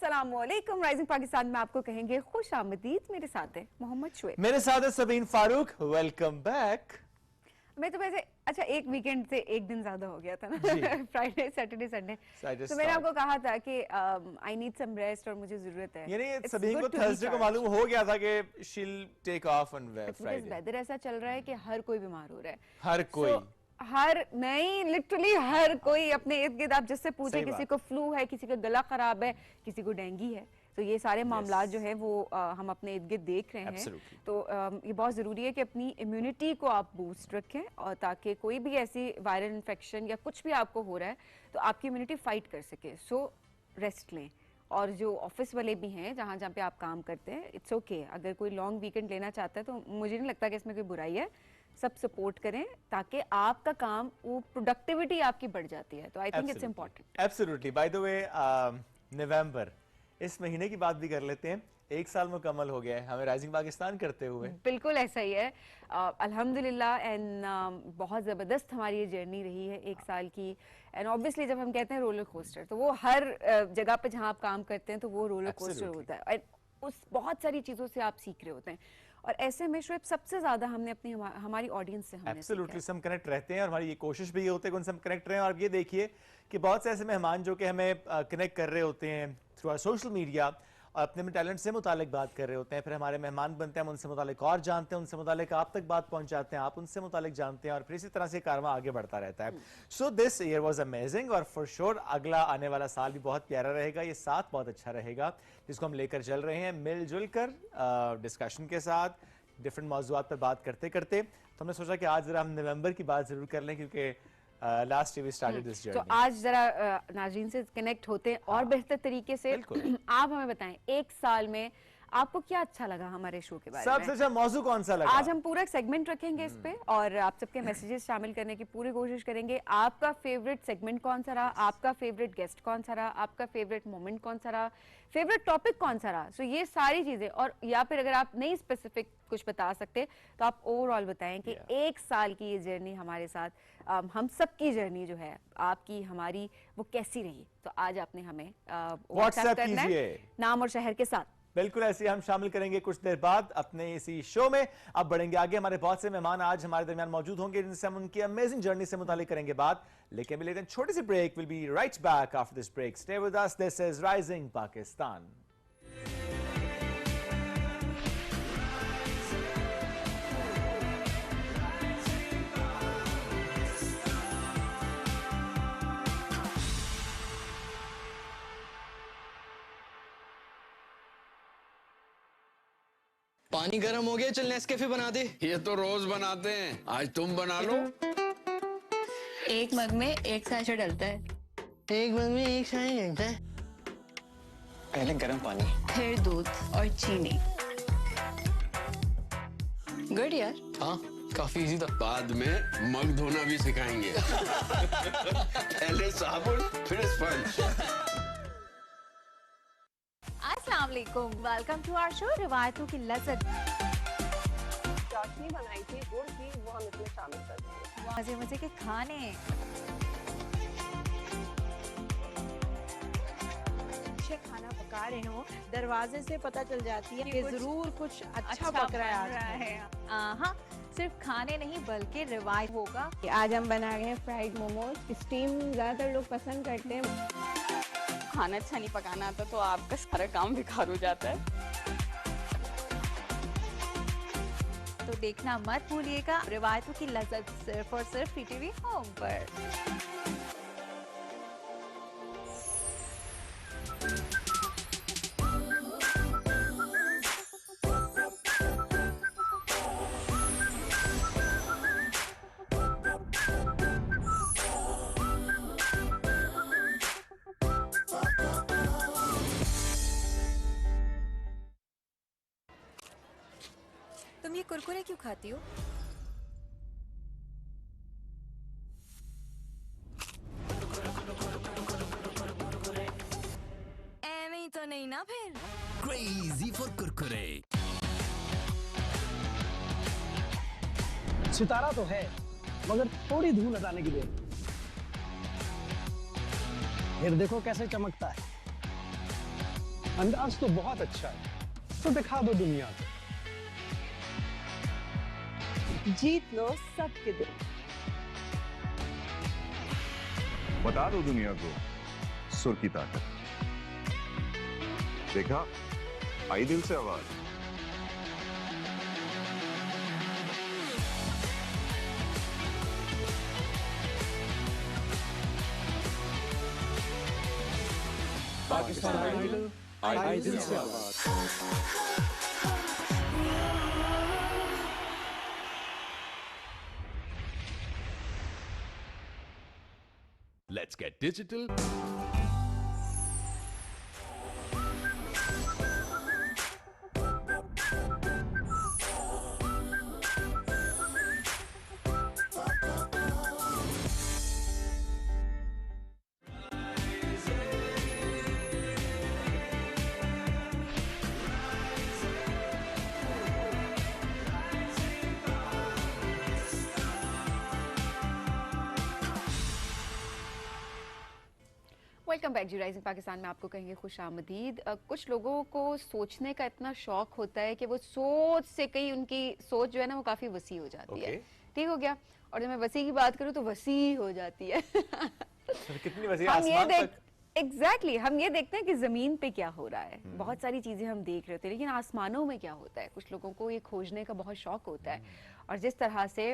अस्सलामुअलैकुम। राइजिंग पाकिस्तान में आपको कहेंगे खुश आमदीद। मेरे साथ है मोहम्मद शुएब, मेरे साथ है सबीन फारूक। Welcome back. मैं तो वैसे अच्छा एक वीकेंड से एक दिन ज्यादा हो गया था ना फ्राइडे सैटरडे संडे, तो मैंने आपको कहा था कि आई नीड सम रेस्ट और मुझे जरूरत है। यानी सबीन को थर्सडे को मालूम हो गया था कि she'll take off on Friday. Weather ऐसा चल रहा है कि हर कोई बीमार हो रहा है। हर कोई हर नहीं, लिटरली हर कोई अपने इर्द गिर्द आप जिससे पूछे, किसी को फ्लू है, किसी का गला खराब है, किसी को डेंगू है। तो ये सारे मामला जो है वो हम अपने इर्द गिर्द देख रहे हैं। तो ये बहुत ज़रूरी है कि अपनी इम्यूनिटी को आप बूस्ट रखें, और ताकि कोई भी ऐसी वायरल इन्फेक्शन या कुछ भी आपको हो रहा है तो आपकी इम्यूनिटी फाइट कर सके। सो रेस्ट लें। और जो ऑफिस वाले भी हैं, जहाँ जहाँ पे आप काम करते हैं, इट्स ओके अगर कोई लॉन्ग वीकेंड लेना चाहता है तो मुझे नहीं लगता कि इसमें कोई बुराई है। सब सपोर्ट करें ताकि आपका काम, वो प्रोडक्टिविटी आपकी बढ़ जाती है। तो I think it's important. Absolutely. By the way, November इस महीने की बात भी कर लेते हैं। एक साल मुकम्मल हो गया है हमें राइजिंग पाकिस्तान करते हुए। बिल्कुल ऐसा ही है, अल्हम्दुलिल्लाह। एंड बहुत ज़बरदस्त हमारी ये जर्नी रही है एक साल की। एंड ऑब्वियसली जब हम कहते हैं रोलर कोस्टर, तो वो हर जगह पे जहाँ आप काम करते हैं तो वो रोलर कोस्टर होता है। और उस बहुत सारी चीज़ों से आप सीख रहे होते हैं। और ऐसे में शुएब सबसे ज्यादा हमने अपनी हमारी ऑडियंस से हमने एब्सोल्युटली हम कनेक्ट रहते हैं, और हमारी ये कोशिश भी ये होती है कि उनसे हम कनेक्ट रहें। और ये देखिए कि बहुत से ऐसे मेहमान जो कि हमें कनेक्ट कर रहे होते हैं थ्रू सोशल मीडिया, और अपने में टैलेंट से मुतालिक बात कर रहे होते हैं। फिर हमारे मेहमान बनते हैं, हम उनसे मुतालिक और जानते हैं, उनसे मुतालिक आप तक बात पहुंचाते हैं, आप उनसे मुतालिक जानते हैं, और फिर इसी तरह से कारवां आगे बढ़ता रहता है। So this year was amazing, और फॉर श्योर अगला आने वाला साल भी बहुत प्यारा रहेगा। ये साथ बहुत अच्छा रहेगा जिसको हम लेकर चल रहे हैं मिलजुल कर, डिस्कशन के साथ, डिफरेंट मौजूआत पर बात करते करते। तो हमने सोचा कि आज जरा हम नवंबर की बात जरूर कर लें, क्योंकि last year we started this journey. तो आज जरा नाज़रीन से कनेक्ट होते हैं और बेहतर तरीके से। आप हमें बताएं, एक साल में आपको क्या अच्छा लगा हमारे शो के बारे में? सबसे अच्छा मौजू कौन सा लगा? आज हम पूरा एक सेगमेंट रखेंगे इस पे, और आप सबके मैसेजेस शामिल करने की पूरी कोशिश करेंगे। आपका फेवरेट सेगमेंट कौन सा रहा, आपका फेवरेट गेस्ट कौन सा रहा, आपका फेवरेट मोमेंट कौन सा रहा, फेवरेट टॉपिक कौन सा रहा। सो ये सारी चीजें, और या फिर अगर आप नहीं स्पेसिफिक कुछ बता सकते तो आप ओवरऑल बताएं कि एक साल की ये जर्नी हमारे साथ, हम सबकी जर्नी जो है, आपकी हमारी, वो कैसी रही। तो आज आपने हमें व्हाट्सएप करना है नाम और शहर के साथ। बिल्कुल ऐसे हम शामिल करेंगे कुछ देर बाद अपने इसी शो में। अब बढ़ेंगे आगे। हमारे बहुत से मेहमान आज हमारे दरमियान मौजूद होंगे, जिनसे हम उनकी अमेजिंग जर्नी से मुतालिक करेंगे बात। लेकिन अभी लेते हैं छोटी सी break. Will be right back after this break. Stay with us. This is rising Pakistan. पानी गर्म हो गया, चल नेस्कैफे बना दे। ये तो रोज बनाते हैं, आज तुम बना लो। एक मग में एक सैशे डलता है। एक मग में एक सैशे डलता है। पहले गर्म पानी, फिर दूध और चीनी। गुड यार। हाँ, काफी इजी था। बाद में मग धोना भी सिखाएंगे। पहले साबुन फिर स्पंज। अस्सलाम वालेकुम, वेलकम टू आवर शो रिवायतों की लज़्ज़त। चाशनी बनाई थी गुड़ की, वो हम इसमें शामिल कर देंगे। मजे मजे के खाने। खाना पका रहे हो, दरवाजे से पता चल जाती है कि जरूर कुछ अच्छा पक रहा है। हाँ, सिर्फ खाने नहीं बल्कि रिवायत होगा। आज हम बना रहे हैं फ्राइड मोमोज। स्टीम ज्यादातर लोग पसंद करते हैं। खाना अच्छा नहीं पकाना आता तो आपका सारा काम बेकार हो जाता है। तो देखना मत भूलिएगा रिवायतों की लज़्ज़त, सिर्फ और सिर्फ ईटीवी होम पर। तुम ये कुरकुरे क्यों खाती हो? ऐਵੇਂ ही तो नहीं ना फिर? Crazy for Kurkure. सितारा तो है, मगर थोड़ी धूल हटाने की देर। फिर देखो कैसे चमकता है। अंदाज तो बहुत अच्छा है, तो दिखा दो दुनिया को। जीत लो सबके दिल। बता दो दुनिया को सुर की ताकत। देखा, आई दिल से आवाज। पाकिस्तान आइडल, आई दिल से आवाज। Let's get digital. Welcome back जी राइजिंग पाकिस्तान में आपको कहेंगे खुश आमदीद। कुछ लोगों को सोचने का इतना शौक होता है कि वो सोच से कहीं उनकी सोच जो है ना वो काफी वसी हो जाती है। ठीक हो गया। और जब मैं वसी की बात करूँ तो वसी हो जाती है। कितनी वसी हम ये आसमान तक। एग्जैक्टली हम ये देखते हैं कि जमीन पे क्या हो रहा है, बहुत सारी चीजें हम देख रहे होते हैं, लेकिन आसमानों में क्या होता है कुछ लोगों को ये खोजने का बहुत शौक होता है। और जिस तरह से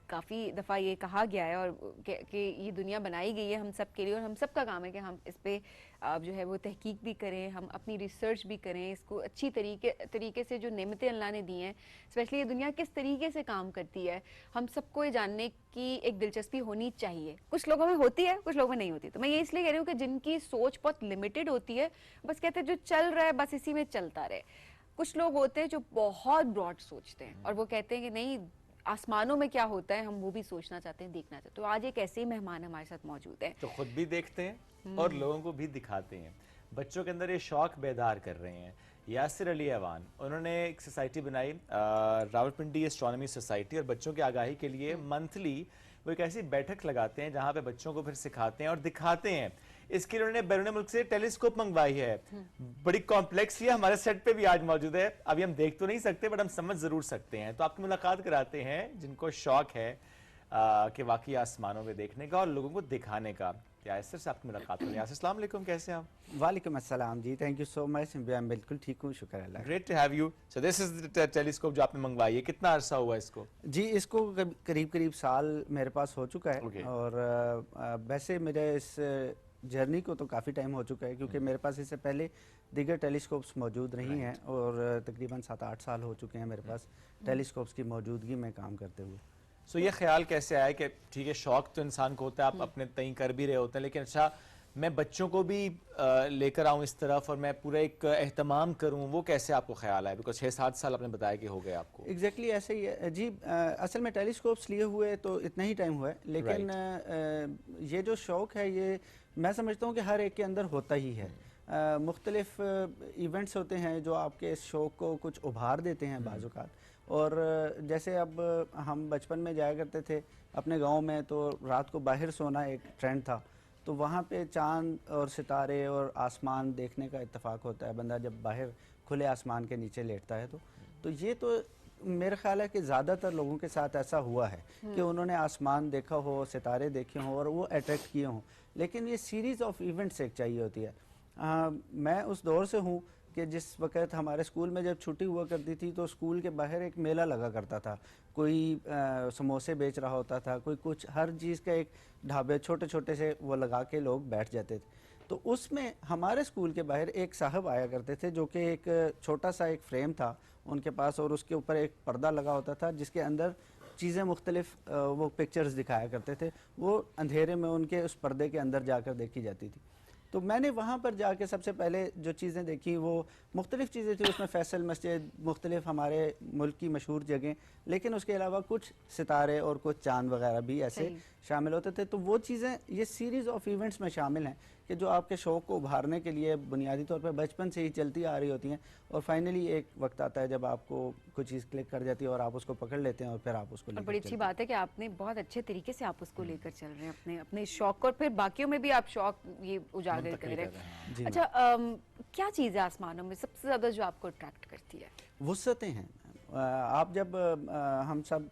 काफ़ी दफ़ा ये कहा गया है और कि ये दुनिया बनाई गई है हम सब के लिए, और हम सब का काम है कि हम इस पे जो है वो तहकीक भी करें, हम अपनी रिसर्च भी करें, इसको अच्छी तरीके से जो नेमतें अल्लाह ने दी हैं, स्पेशली ये दुनिया किस तरीके से काम करती है, हम सबको ये जानने की एक दिलचस्पी होनी चाहिए। कुछ लोगों में होती है, कुछ लोगों में नहीं होती। तो मैं ये इसलिए कह रही हूँ कि जिनकी सोच बहुत लिमिटेड होती है, बस कहते हैं जो चल रहा है बस इसी में चलता रहे। कुछ लोग होते हैं जो बहुत ब्रॉड सोचते हैं और वो कहते हैं कि नहीं, आसमानों में क्या होता है हम वो भी सोचना चाहते हैं, देखना चाहते हैं। तो आज एक ऐसे ही मेहमान हमारे साथ मौजूद हैं तो खुद भी देखते हैं और लोगों को भी दिखाते हैं। बच्चों के अंदर ये शौक बेदार कर रहे हैं। यासिर अली अवान, उन्होंने एक सोसाइटी बनाई, रावलपिंडी एस्ट्रोनॉमी सोसाइटी, और बच्चों की आगाही के लिए मंथली वो एक ऐसी बैठक लगाते हैं जहाँ पे बच्चों को फिर सिखाते हैं और दिखाते हैं। इसके लिए उन्होंने बैरून मुल्क से टेलीस्कोप मंगवाई है, बड़ी कॉम्प्लेक्स ही हमारे सेट पे भी आज मौजूद है। अभी हम देख तो नहीं सकते बट हम समझ जरूर सकते हैं। तो आपकी मुलाकात कराते हैं जिनको शौक है कि वाकई आसमानों में देखने का और लोगों को दिखाने का। यासिर से आपकी मुलाकात हुई। यासिर अस्सलाम वालेकुम, कैसे हैं आप? वालेकुम अस्सलाम जी, थैंक यू सो मच। मैं बिल्कुल ठीक हूँ, शुक्र अल्लाह। Great to have you. So this is the telescope जो आपने मंगवाई है, कितना अरसा हुआ इसको? जी, इसको करीब साल मेरे पास हो चुका है। और वैसे मेरे इस जर्नी को तो काफ़ी टाइम हो चुका है, क्योंकि मेरे पास इससे पहले दीगर टेलीस्कोप्स मौजूद नहीं हैं और तकरीबन 7-8 साल हो चुके हैं मेरे पास टेलीस्कोप्स की मौजूदगी में काम करते हुए। सो ये ख्याल कैसे आया कि ठीक है शौक तो इंसान को होता है, आप अपने तय कर भी रहे होते हैं, लेकिन अच्छा मैं बच्चों को भी लेकर आऊँ इस तरफ और मैं पूरा एक एहतमाम करूँ, वो कैसे आपको ख्याल आया? बिकॉज 6-7 साल आपने बताया कि हो गए आपको। एग्जैक्टली ऐसे ही है जी। असल में टेलीस्कोप्स लिए हुए तो इतना ही टाइम हुआ है, लेकिन ये जो शौक़ है ये मैं समझता हूँ कि हर एक के अंदर होता ही है। मुख्तलिफ इवेंट्स होते हैं जो आपके इस शौक़ को कुछ उभार देते हैं बाज़ औक़ात। और जैसे अब हम बचपन में जाया करते थे अपने गांव में, तो रात को बाहर सोना एक ट्रेंड था, तो वहाँ पे चांद और सितारे और आसमान देखने का इत्तेफाक होता है। बंदा जब बाहर खुले आसमान के नीचे लेटता है तो ये तो मेरा ख्याल है कि ज़्यादातर लोगों के साथ ऐसा हुआ है कि उन्होंने आसमान देखा हो, सितारे देखे हों और वो अट्रैक्ट किए हों। लेकिन ये सीरीज़ ऑफ इवेंट्स एक चाहिए होती है। मैं उस दौर से हूँ कि जिस वक़्त हमारे स्कूल में जब छुट्टी हुआ करती थी तो स्कूल के बाहर एक मेला लगा करता था। कोई समोसे बेच रहा होता था, कोई कुछ, हर चीज़ का एक ढाबे छोटे छोटे से वो लगा के लोग बैठ जाते थे। तो उसमें हमारे स्कूल के बाहर एक साहब आया करते थे जो कि एक छोटा सा एक फ्रेम था उनके पास, और उसके ऊपर एक पर्दा लगा होता था जिसके अंदर चीज़ें मुख्तलिफ वो पिक्चर्स दिखाया करते थे। वो अंधेरे में उनके उस पर्दे के अंदर जाकर देखी जाती थी। तो मैंने वहाँ पर जाके सबसे पहले जो चीज़ें देखी वो मुख्तलिफ़ चीज़ें थी। उसमें फैसल मस्जिद, मुख्तलिफ हमारे मुल्क की मशहूर जगह, लेकिन उसके अलावा कुछ सितारे और कुछ चांद वगैरह भी ऐसे शामिल होते थे। तो वो चीज़ें ये सीरीज़ ऑफ इवेंट्स में शामिल हैं कि जो आपके शौक़ को उभारने के लिए बुनियादी तौर पे बचपन से ही चलती आ रही होती हैं, और फाइनली एक वक्त आता है जब आपको कोई चीज़ क्लिक कर जाती है और आप उसको पकड़ लेते हैं और फिर आप उसको और बड़ी अच्छी बात है कि आपने बहुत अच्छे तरीके से आप उसको लेकर चल रहे हैं अपने अपने शौक को, और फिर बाकियों में भी आप शौक ये उजागर कर रहे हैं। अच्छा, क्या चीज़ है आसमानों में सबसे ज़्यादा जो आपको अट्रैक्ट करती है? वुसअतें हैं। आप जब हम सब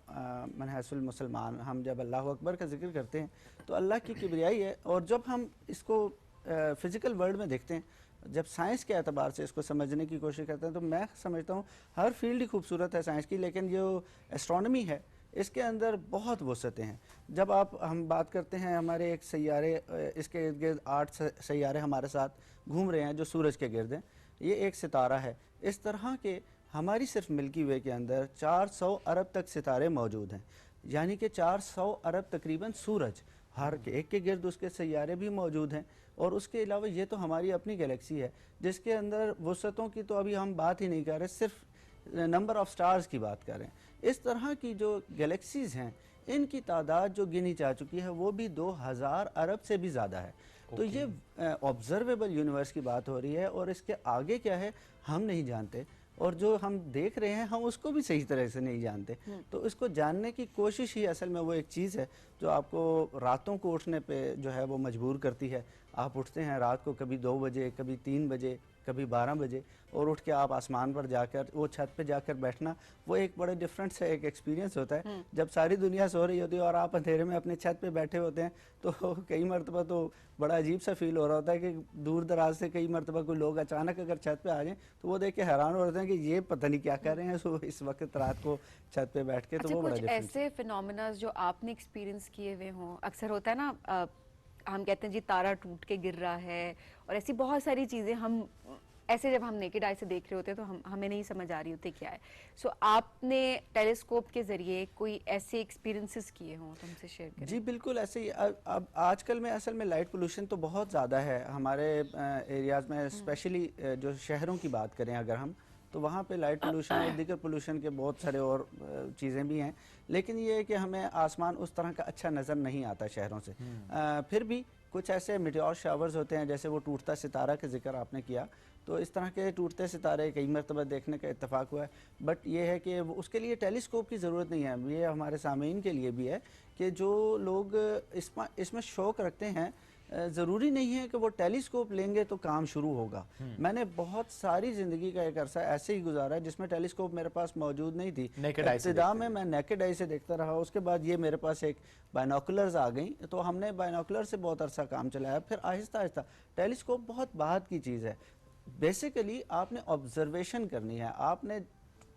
मनहसुल मुसलमान, हम जब अल्लाह अकबर का जिक्र करते हैं तो अल्लाह की किबरियाई है, और जब हम इसको फ़िज़िकल वर्ल्ड में देखते हैं, जब साइंस के एतबार से इसको समझने की कोशिश करते हैं, तो मैं समझता हूँ हर फील्ड ही खूबसूरत है साइंस की, लेकिन जो एस्ट्रोनॉमी है इसके अंदर बहुत वुसअतें हैं। जब हम बात करते हैं हमारे एक सैयारे, इसके इर्द गिर्द 8 सैयारे हमारे साथ घूम रहे हैं जो सूरज के गिर्द हैं, ये एक सितारा है। इस तरह के हमारी सिर्फ मिल्की वे के अंदर 400 अरब तक सितारे मौजूद हैं, यानी कि 400 अरब तकरीबन सूरज, हर एक के गिर्द उसके सैयारे भी मौजूद हैं। और उसके अलावा ये तो हमारी अपनी गैलेक्सी है जिसके अंदर वुसअतों की तो अभी हम बात ही नहीं कर रहे, सिर्फ नंबर ऑफ स्टार्स की बात कर रहे हैं। इस तरह की जो गैलेक्सीज़ हैं इनकी तादाद जो गिनी जा चुकी है वो भी 2000 अरब से भी ज़्यादा है। तो ये ऑब्जर्वेबल यूनिवर्स की बात हो रही है, और इसके आगे क्या है हम नहीं जानते, और जो हम देख रहे हैं हम उसको भी सही तरह से नहीं जानते। तो इसको जानने की कोशिश ही असल में वो एक चीज़ है जो आपको रातों को उठने पे जो है वो मजबूर करती है। आप उठते हैं रात को कभी 2 बजे, कभी 3 बजे, कभी 12 बजे, और उठ के आप आसमान पर जाकर वो छत पे जाकर बैठना, वो एक बड़े डिफरेंट से एक एक्सपीरियंस होता है। जब सारी दुनिया सो रही होती है और आप अंधेरे में अपने छत पे बैठे होते हैं, तो कई मरतबा तो बड़ा अजीब सा फील हो रहा होता है कि दूर दराज से कई मरतबा कोई लोग अचानक अगर छत पे आ जाएं तो वो देख के हैरान हो जाते हैं कि ये पता नहीं क्या कर रहे हैं सो इस वक्त रात को छत पे बैठ के। तो वो बड़ा कुछ ऐसे फिनोमेना जो आपने एक्सपीरियंस किए हुए हों, अक्सर होता है ना, हम कहते हैं जी तारा टूट के गिर रहा है, और ऐसी बहुत सारी चीज़ें हम ऐसे जब हम नेकेड आई से देख रहे होते हैं तो हमें नहीं समझ आ रही होती क्या है। सो आपने टेलीस्कोप के ज़रिए कोई ऐसे एक्सपीरियंसेस किए हों तो हमसे शेयर करें। जी बिल्कुल ऐसे ही। अब आजकल में असल में लाइट पोल्यूशन तो बहुत ज़्यादा है हमारे एरियाज़ में, स्पेशली जो शहरों की बात करें अगर हम, तो वहाँ पे लाइट पोल्यूशन और दीगर पोल्यूशन के बहुत सारे और चीज़ें भी हैं, लेकिन ये है कि हमें आसमान उस तरह का अच्छा नज़र नहीं आता शहरों से। फिर भी कुछ ऐसे मिटियोर शावर्स होते हैं, जैसे वो टूटता सितारा का जिक्र आपने किया, तो इस तरह के टूटते सितारे कई मरतबा देखने का इत्तेफाक हुआ है। बट ये है कि उसके लिए टेलीस्कोप की ज़रूरत नहीं है। ये हमारे सामीन के लिए भी है कि जो लोग इसमें शौक़ रखते हैं, ज़रूरी नहीं है कि वो टेलीस्कोप लेंगे तो काम शुरू होगा। मैंने बहुत सारी ज़िंदगी का एक अरसा ऐसे ही गुजारा है जिसमें टेलीस्कोप मेरे पास मौजूद नहीं थी। इब्तिदा में मैं नेकेड आई से देखता रहा, उसके बाद ये मेरे पास एक बाइनोकुलर्स आ गई, तो हमने बाइनोकुलर से बहुत अरसा काम चलाया। फिर आहिस्ता आहिस्ता टेलीस्कोप बहुत बाद की चीज़ है। बेसिकली आपने ऑब्जर्वेशन करनी है, आपने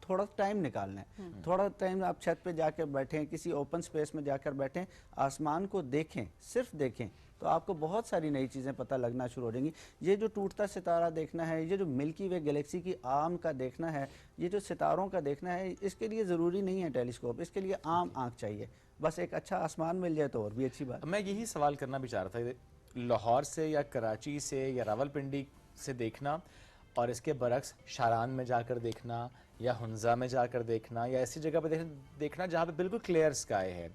थोड़ा टाइम निकालना है, थोड़ा टाइम आप छत पे जाकर बैठें, किसी ओपन स्पेस में जाकर बैठें, आसमान को देखें, सिर्फ देखें, तो आपको बहुत सारी नई चीज़ें पता लगना शुरू हो जाएंगी। ये जो टूटता सितारा देखना है, ये जो मिल्की वे गैलेक्सी की आम का देखना है, ये जो सितारों का देखना है, इसके लिए ज़रूरी नहीं है टेलीस्कोप, इसके लिए आम आँख चाहिए। बस एक अच्छा आसमान मिल जाए तो और भी अच्छी बात। मैं यही सवाल करना भी चाह रहा था, लाहौर से या कराची से या रावलपिंडी से देखना और इसके बरक्स शारान में जाकर देखना या हुंजा में जाकर देखना या ऐसी जगह पर देखना जहाँ पे बिल्कुल क्लियर स्काई है,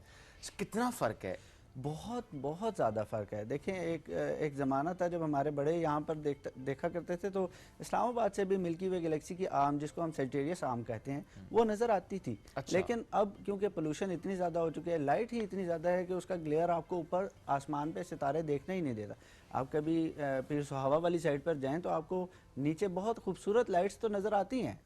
कितना फ़र्क है? बहुत बहुत ज़्यादा फ़र्क है। देखें एक ज़माना था जब हमारे बड़े यहाँ पर देखा करते थे, तो इस्लामाबाद से भी मिल्की वे गैलेक्सी की आम, जिसको हम सेजिटेरियस आम कहते हैं, वो नज़र आती थी। अच्छा। लेकिन अब क्योंकि पोल्यूशन इतनी ज़्यादा हो चुकी है, लाइट ही इतनी ज़्यादा है कि उसका ग्लेयर आपको ऊपर आसमान पे सितारे देखने ही नहीं देता। आप कभी पीर सुहावा वाली साइड पर जाएँ तो आपको नीचे बहुत खूबसूरत लाइट्स तो नज़र आती हैं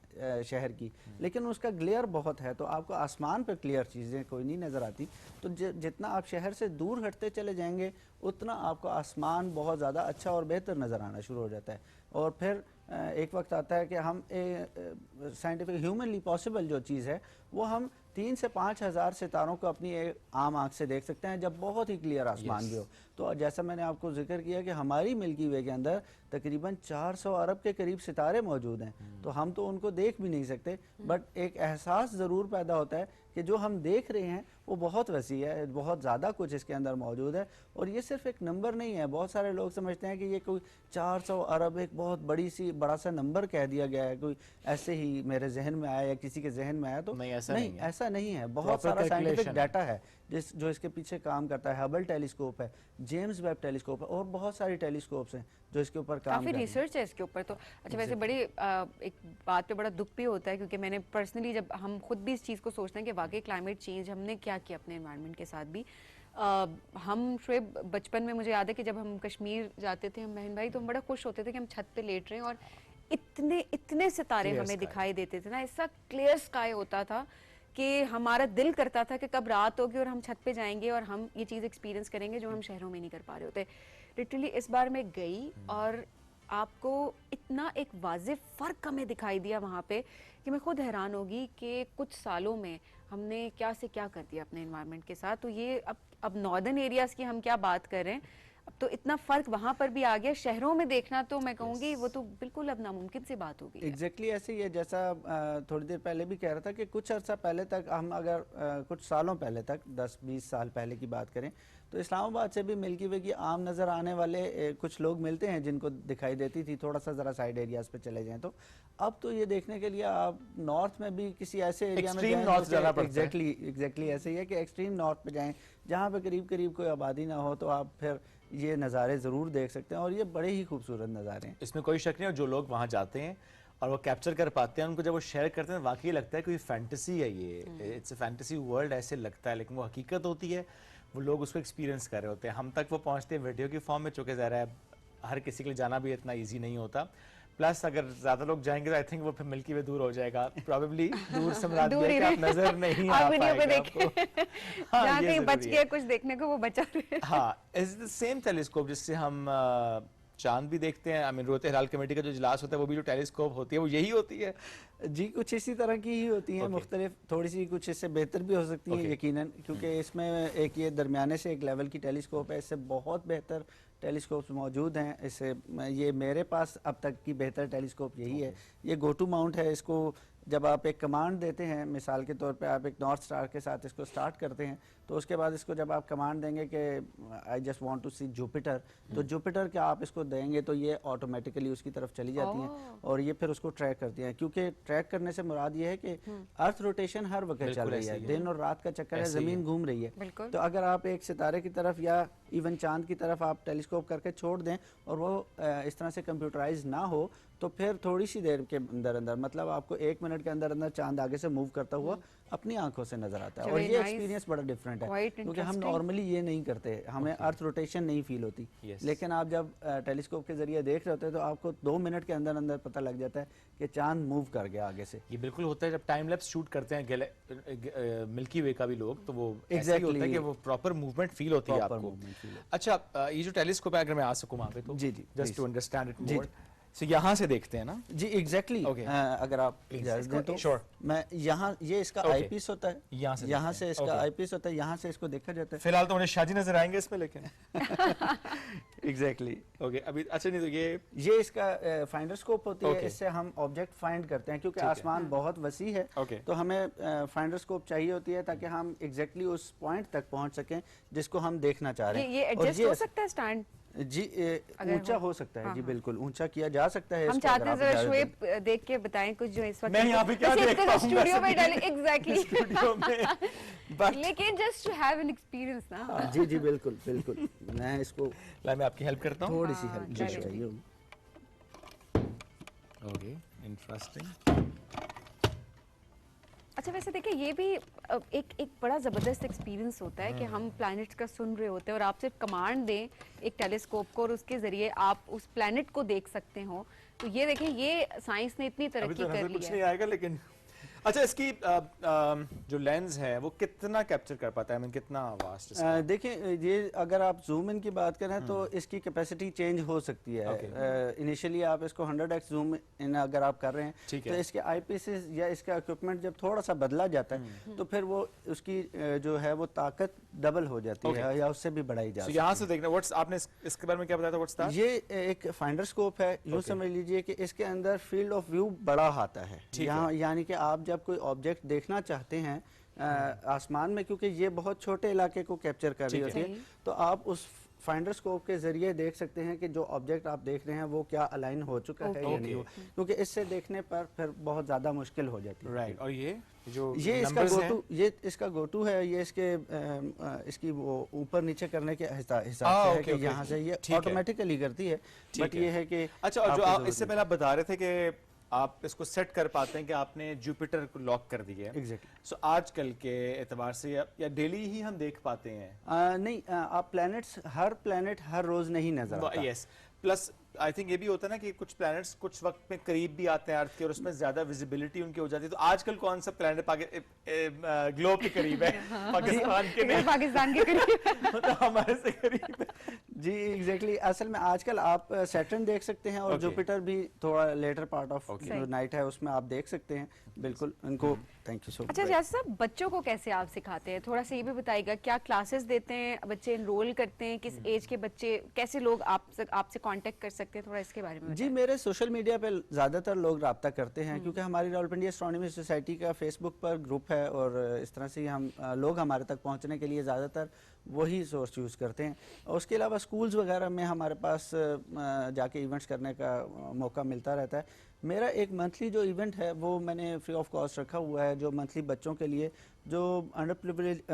शहर की, लेकिन उसका ग्लेयर बहुत है, तो आपको आसमान पर क्लियर चीज़ें कोई नहीं नज़र आती। तो जितना आप शहर से दूर हटते चले जाएंगे उतना आपको आसमान बहुत ज़्यादा अच्छा और बेहतर नज़र आना शुरू हो जाता है। और फिर एक वक्त आता है कि हम साइंटिफिक ह्यूमनली पॉसिबल जो चीज़ है वो हम 3 से 5 हज़ार सितारों को अपनी एक आम आँख से देख सकते हैं जब बहुत ही क्लियर आसमान भी हो। तो जैसा मैंने आपको जिक्र किया कि हमारी मिल्की वे के अंदर तकरीबन 400 अरब के करीब सितारे मौजूद हैं, तो हम तो उनको देख भी नहीं सकते, बट एक एहसास ज़रूर पैदा होता है कि जो हम देख रहे हैं वो बहुत वसी है, बहुत ज़्यादा कुछ इसके अंदर मौजूद है। और ये सिर्फ एक नंबर नहीं है, बहुत सारे लोग समझते हैं कि ये कोई 400 अरब एक बहुत बड़ा सा नंबर कह दिया गया है, कोई ऐसे ही मेरे जहन में आया या किसी के जहन में आया, तो नहीं, ऐसा नहीं है। बहुत सारा साइंटिफिक डाटा है जो इसके पीछे काम करता है। हबल टेलीस्कोप है, जेम्स वेब टेलीस्कोप है, और बहुत सारी टेलीस्कोप्स हैं जो इसके ऊपर काम कर रहे हैं। काफी रिसर्च है इसके ऊपर। तो अच्छा, वैसे बड़ी एक बात पे बड़ा दुख भी होता है, क्योंकि मैंने पर्सनली, जब हम खुद भी इस चीज़ को सोचते हैं कि वाकई क्लाइमेट चेंज हमने क्या किया अपने एनवायरनमेंट के साथ भी। हम शुएब बचपन में, मुझे याद है कि जब हम कश्मीर जाते थे हम बहन भाई, तो हम बड़ा खुश होते थे कि हम छत पे लेट रहे हैं और इतने सितारे हमें दिखाई देते थे ना, ऐसा क्लियर स्काई होता था कि हमारा दिल करता था कि कब रात होगी और हम छत पे जाएंगे और हम ये चीज़ एक्सपीरियंस करेंगे जो हम शहरों में नहीं कर पा रहे होते। लिटरली इस बार मैं गई और आपको इतना एक वाज़ेह फ़र्क हमें दिखाई दिया वहाँ पे कि मैं खुद हैरान होगी कि कुछ सालों में हमने क्या से क्या कर दिया अपने एनवायरनमेंट के साथ। तो ये अब नॉर्दर्न एरियाज़ की हम क्या बात कर रहे हैं, अब तो इतना फ़र्क वहाँ पर भी आ गया। शहरों में देखना तो मैं कहूँगी वो तो बिल्कुल अब नामुमकिन सी बात हो गई। एग्जैक्टली ऐसे ही है, जैसा थोड़ी देर पहले भी कह रहा था कि कुछ अर्सा पहले तक, हम अगर कुछ सालों पहले तक 10-20 साल पहले की बात करें, तो इस्लामाबाद से भी मिल्की वे की आम नज़र आने वाले कुछ लोग मिलते हैं जिनको दिखाई देती थी, थोड़ा सा ज़रा साइड एरियाज़ पे चले जाएं तो। अब तो ये देखने के लिए आप नॉर्थ में भी किसी ऐसे एरिया में जाएं, एग्जैक्टली ऐसे ही है कि एक्सट्रीम नॉर्थ पे जाएं जहाँ पे करीब करीब कोई आबादी ना हो, तो आप फिर ये नज़ारे ज़रूर देख सकते हैं, और ये बड़े ही खूबसूरत नज़ारे हैं, इसमें कोई शक नहीं। और जो लोग वहाँ जाते हैं और वो कैप्चर कर पाते हैं, उनको जब वो शेयर करते हैं वाकई लगता है कोई फैंटेसी है, ये इट्स अ फैंटेसी वर्ल्ड ऐसे लगता है, लेकिन वो हकीकत होती है, वो लोग उसको एक्सपीरियंस कर रहे होते हैं। हम तक वो पहुँचते हैं वीडियो की फॉर्म में, चूँकि ज़रा है हर किसी के लिए जाना भी इतना ईजी नहीं होता। प्लस अगर ज़्यादा लोग जाएंगे तो आई थिंक वो फिर मिल्की वे दूर हो जाएगा, प्रॉबेबली दूर से मुराद ये है कि आप नजर नहीं आ पाएगा आपको। जहाँ कहीं बच गया कुछ देखने को, वो बचा रहे। हाँ, इज द सेम टेलीस्कोप जिससे हम चांद भी देखते हैं। आई मीन रोते हिलाल कमेटी का जो इजलास होता है वो भी जो टेलीस्कोप होती है वो यही होती है जी, कुछ इसी तरह की ही होती हैं, मुख्तलिफ, थोड़ी सी कुछ इससे बेहतर भी हो सकती है यकीनन, क्योंकि इसमें एक ये दरमियाने से एक लेवल की टेलीस्कोप है, इससे बहुत बेहतर टेलीस्कोप्स मौजूद हैं। इससे ये मेरे पास अब तक की बेहतर टेलीस्कोप यही है। ये गो टू माउंट है। इसको जब आप एक कमांड देते हैं, मिसाल के तौर पे आप एक नॉर्थ स्टार के साथ इसको स्टार्ट करते हैं, तो उसके बाद इसको जब आप कमांड देंगे कि I just want to see Jupiter, तो जुपिटर के आप इसको देंगे तो ये ऑटोमेटिकली उसकी तरफ चली जाती हैं और ये फिर उसको ट्रैक करती हैं। क्योंकि ट्रैक करने से मुराद ये है कि अर्थ रोटेशन हर वक्त चल रही है, दिन और रात का चक्कर है, ज़मीन घूम रही है। तो अगर आप एक सितारे की तरफ या इवन चांद की तरफ आप टेलीस्कोप करके छोड़ दें और वो इस तरह से कंप्यूटराइज ना हो, तो फिर थोड़ी सी देर के अंदर अंदर, मतलब आपको 1 मिनट के अंदर अंदर चांद आगे से मूव करता हुआ अपनी आंखों से नजर आता है। और ये एक्सपीरियंस बड़ा डिफरेंट है, क्योंकि हम नॉर्मली ये नहीं करते, हमें अर्थ रोटेशन नहीं फील होती। लेकिन आप जब टेलीस्कोप के जरिए देख रहे होते हैं तो आपको 2 मिनट के अंदर अंदर पता लग जाता है कि चांद मूव कर गया आगे से। ये बिल्कुल होता है जब टाइम लैप्स शूट करते हैं मिल्की वे का भी लोग, तो वो ऐसे होता है कि वो प्रॉपर मूवमेंट फील होती है आपको। अच्छा, ये जो टेलीस्कोप है, अगर मैं आ सकूं वहाँ पे, तो जी जी, just to understand it more, so यहाँ से देखते हैं ना जी, एग्जैक्टली। अगर आप इजाज़त दें तो sure. मैं यहाँ, ये इसका आई पीस होता है, यहाँ से इसका आई पीस होता है, यहाँ से इसको देखा जाता है। फिलहाल तो मुझे शाजी नजर आएंगे इसमें, लेकिन एग्जैक्टली ओके अभी। अच्छा, नहीं तो ये इसका फाइंडर स्कोप होती है, इससे हम ऑब्जेक्ट फाइंड करते हैं, क्योंकि आसमान बहुत वसी है, तो हमें फाइंडर स्कोप चाहिए होती है ताकि हम एग्जैक्टली उस पॉइंट तक पहुँच सकें जिसको हम देखना चाह रहे हैं। ये एडजस्ट हो सकता है स्टैंड जी, ऊंचा हो सकता है। जी बिल्कुल, ऊंचा किया जा सकता है। हम चाहते हैं जरा शुएब देख के बताएं कुछ जो इस वक्त मैं यहाँ पे क्या देख पाऊंगा स्टूडियो में डालें। एग्जैक्टली स्टूडियो में, लेकिन just to have an experience ना। जी जी बिल्कुल बिल्कुल। मैं इसको मैं आपकी हेल्प करता हूँ, थोड़ी सी हेल्प चाहिए। Okay, interesting. अच्छा, वैसे देखिए ये भी एक बड़ा ज़बरदस्त एक्सपीरियंस होता है कि हम प्लैनेट्स का सुन रहे होते हैं और आप सिर्फ कमांड दें एक टेलीस्कोप को और उसके ज़रिए आप उस प्लैनेट को देख सकते हो। तो ये देखें, ये साइंस ने इतनी तरक्की कर ली है। कुछ नहीं आएगा, लेकिन अच्छा, इसकी जो लेंस है वो कितना कैप्चर कर पाता है, मैं कितना वास्ट? देखिए, ये अगर आप जूम इन की बात करें तो इसकी कैपेसिटी चेंज हो सकती है। इनिशियली आप इसको 100x जूम इन अगर आप कर रहे हैं तो इसके आईपीसेस या इसका इक्विपमेंट जब थोड़ा सा बदला जाता है तो फिर वो उसकी जो है वो ताकत डबल हो जाती है या उससे भी बढ़ाई जाती है। यहाँ से देखना, आपने इसके बारे में क्या बताया था? What's that? ये एक फाइंडर स्कोप है। यूँ समझ लीजिए कि इसके अंदर फील्ड ऑफ व्यू बड़ा आता है। यहाँ यानी कि आप जब कोई ऑब्जेक्ट देखना चाहते हैं आसमान में, क्योंकि ये बहुत छोटे इलाके को कैप्चर कर रही होती है, तो आप उस फाइंडर स्कोप के जरिए देख सकते हैं कि जो ऑब्जेक्ट आप देख रहे हैं वो क्या अलाइन हो चुका है या नहीं हो, क्योंकि इससे देखने पर फिर बहुत ज़्यादा मुश्किल हो जाती है। राइट। और ये इसका गोटू है, ये इसकी वो ऊपर नीचे करने के हिसाब से है कि यहाँ से ये ऑटोमेटिकली करती है, बट ये है कि अच्छा। और जो आप इससे पहले आप बता रहे थे कि आप इसको सेट कर पाते हैं कि आपने जुपिटर को लॉक कर दिया है। एग्जैक्टली। सो आजकल के एतबार से या डेली ही हम देख पाते हैं? नहीं, आप हर प्लैनेट हर रोज नहीं नजर आता। यस, प्लस आई थिंक ये भी होता है ना कि कुछ प्लैनेट्स कुछ वक्त में करीब भी आते हैं अर्थ के और उसमें ज्यादा विजिबिलिटी उनकी हो जाती है। तो आजकल कौन सा प्लैनेट ग्लोब के करीब है? पाकिस्तान के नहीं, पाकिस्तान के करीब तो हमारे से करीब है। जी एग्जैक्टली। असल में आजकल आप सैटर्न देख सकते हैं और जुपिटर भी थोड़ा लेटर पार्ट ऑफ नाइट है, उसमें आप देख सकते हैं। बिल्कुल उनको थैंक यू सो मच। अच्छा जैसे साहब, बच्चों को कैसे आप सिखाते हैं, थोड़ा सा ये भी बताइएगा। क्या क्लासेस देते हैं, बच्चे एनरोल करते हैं, किस एज के बच्चे, कैसे लोग आपसे कांटेक्ट कर सकते हैं, थोड़ा इसके बारे में? जी मेरे सोशल मीडिया पे ज़्यादातर लोग रब्ता करते हैं, क्योंकि हमारी रावलपिंडी एस्ट्रोनॉमी सोसाइटी का फेसबुक पर ग्रुप है और इस तरह से हम लोग हमारे तक पहुंचने के लिए ज़्यादातर वही सोर्स यूज़ करते हैं। और उसके अलावा स्कूल्स वगैरह में हमारे पास जाके इवेंट्स करने का मौका मिलता रहता है। मेरा एक मंथली जो इवेंट है वो मैंने फ्री ऑफ कॉस्ट रखा हुआ है, जो मंथली बच्चों के लिए जो अंडर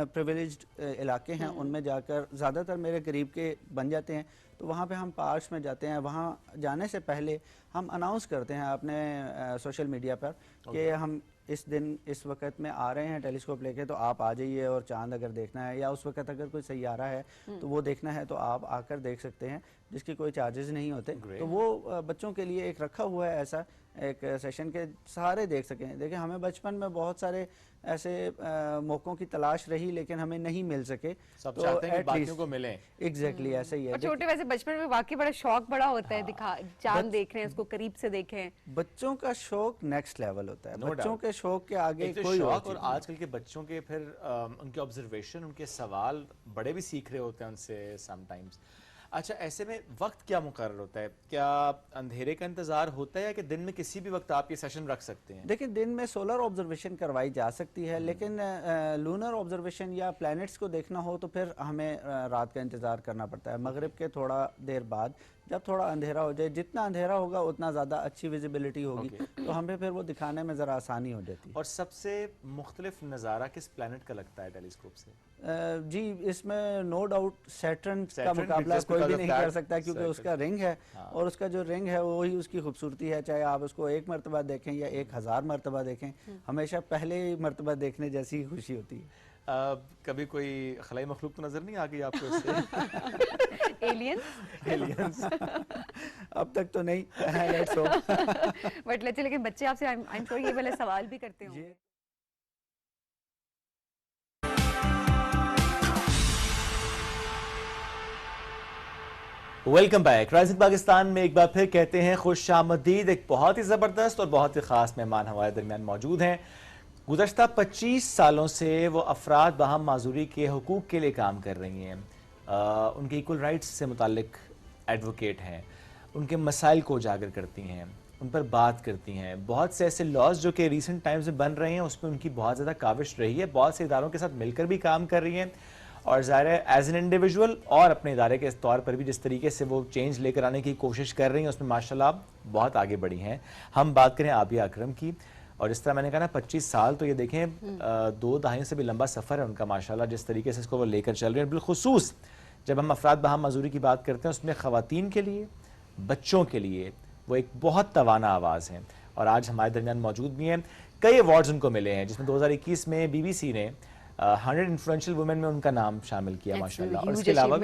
प्रिविलेज्ड इलाके हैं उनमें जाकर ज़्यादातर मेरे करीब के बन जाते हैं। तो वहाँ पे हम पार्क्स में जाते हैं, वहाँ जाने से पहले हम अनाउंस करते हैं अपने सोशल मीडिया पर कि हम इस दिन इस वक्त में आ रहे हैं टेलीस्कोप लेके, तो आप आ जाइए, और चांद अगर देखना है या उस वक्त अगर कोई सैयारा है तो वो देखना है तो आप आकर देख सकते हैं, जिसकी कोई चार्जेस नहीं होते। तो वो बच्चों के लिए एक रखा हुआ है ऐसा एक सेशन के सारे देख सकें। देखिए हमें बचपन में बहुत सारे ऐसे मौक़ों की तलाश रही लेकिन हमें नहीं मिल सके, सब तो चाहते हैं कि बाकियों को मिले। एग्जैक्टली ऐसा ही है। और छोटे वैसे बचपन में वाकई बड़ा शौक बड़ा होता है, चांद देख रहे हैं, उसको करीब से देखें। बच्चों का शौक नेक्स्ट लेवल होता है, बच्चों के शौक के आगे तो कोई शौक। और आजकल के बच्चों के फिर उनके ऑब्जर्वेशन, उनके सवाल बड़े भी सीख रहे होते हैं उनसे समटाइम्स। अच्छा, ऐसे में वक्त क्या मुकर्रर होता है? क्या अंधेरे का इंतजार होता है या कि दिन में किसी भी वक्त आप ये सेशन रख सकते हैं? देखिए दिन में सोलर ऑब्जर्वेशन करवाई जा सकती है, लेकिन लूनर ऑब्जर्वेशन या प्लैनेट्स को देखना हो तो फिर हमें रात का इंतज़ार करना पड़ता है। मगरिब के थोड़ा देर बाद जब थोड़ा अंधेरा हो जाए, जितना अंधेरा होगा उतना ज़्यादा अच्छी विजिबिलिटी होगी, तो हमें फिर वो दिखाने में ज़रा आसानी हो जाती है। और सबसे मुख्तलिफ नज़ारा किस प्लैनेट का लगता है टेलीस्कोप से? जी इसमें नो डाउट सैटर्न का मुकाबला कोई भी नहीं कर सकता, क्योंकि उसका रिंग है और उसका जो रिंग है वही उसकी खूबसूरती है। चाहे आप उसको 1 मरतबा देखें या 1000 मरतबा देखें, हमेशा पहले मरतबा देखने जैसी खुशी होती है। कभी कोई खलाई मखलूक तो नजर नहीं आ गई आपको इससे? एलियंस अब तक तो नहीं, लेट्स होप। बट लेकिन बच्चे आपसे आई एम श्योर ये वाले सवाल भी करते होंगे। Welcome back. राइजिंग पाकिस्तान में एक बार फिर कहते हैं खुशामदीद। एक बहुत ही ज़बरदस्त और बहुत ही ख़ास मेहमान हमारे दरमियान मौजूद हैं। गुज़श्ता 25 सालों से वो अफराद बाहम माजूरी के हुकूक़ के लिए काम कर रही हैं, उनके इक्वल राइट्स से मुतालिक एडवोकेट हैं, उनके मसाइल को उजागर करती हैं, उन पर बात करती हैं। बहुत से ऐसे लॉज जो कि रिसेंट टाइम्स में बन रहे हैं उसमें उनकी बहुत ज़्यादा काविश रही है, बहुत से इदारों के साथ मिलकर भी काम कर रही हैं, और ज़ाहिर है एज एन इंडिविजुअल और अपने इदारे के तौर पर भी जिस तरीके से वो चेंज लेकर आने की कोशिश कर रही हैं उसमें माशाल्लाह बहुत आगे बढ़ी हैं। हम बात करें आबिया अकरम की, और जिस तरह मैंने कहा ना 25 साल, तो ये देखें 2 दहाइयों से भी लंबा सफ़र है उनका माशाल्लाह, जिस तरीके से इसको वो लेकर चल रहे हैं। बिलखुसूस जब हम अफराद बाहम मजदूरी की बात करते हैं उसमें ख़वातीन के लिए, बच्चों के लिए वो एक बहुत तवाना आवाज़ है, और आज हमारे दरमियान मौजूद भी हैं। कई अवार्ड्स उनको मिले हैं, जिसमें 2021 में BBC ने 100 इन्फ्लुएंशियल वुमेन में उनका नाम शामिल किया माशाल्लाह। और इसके अलावा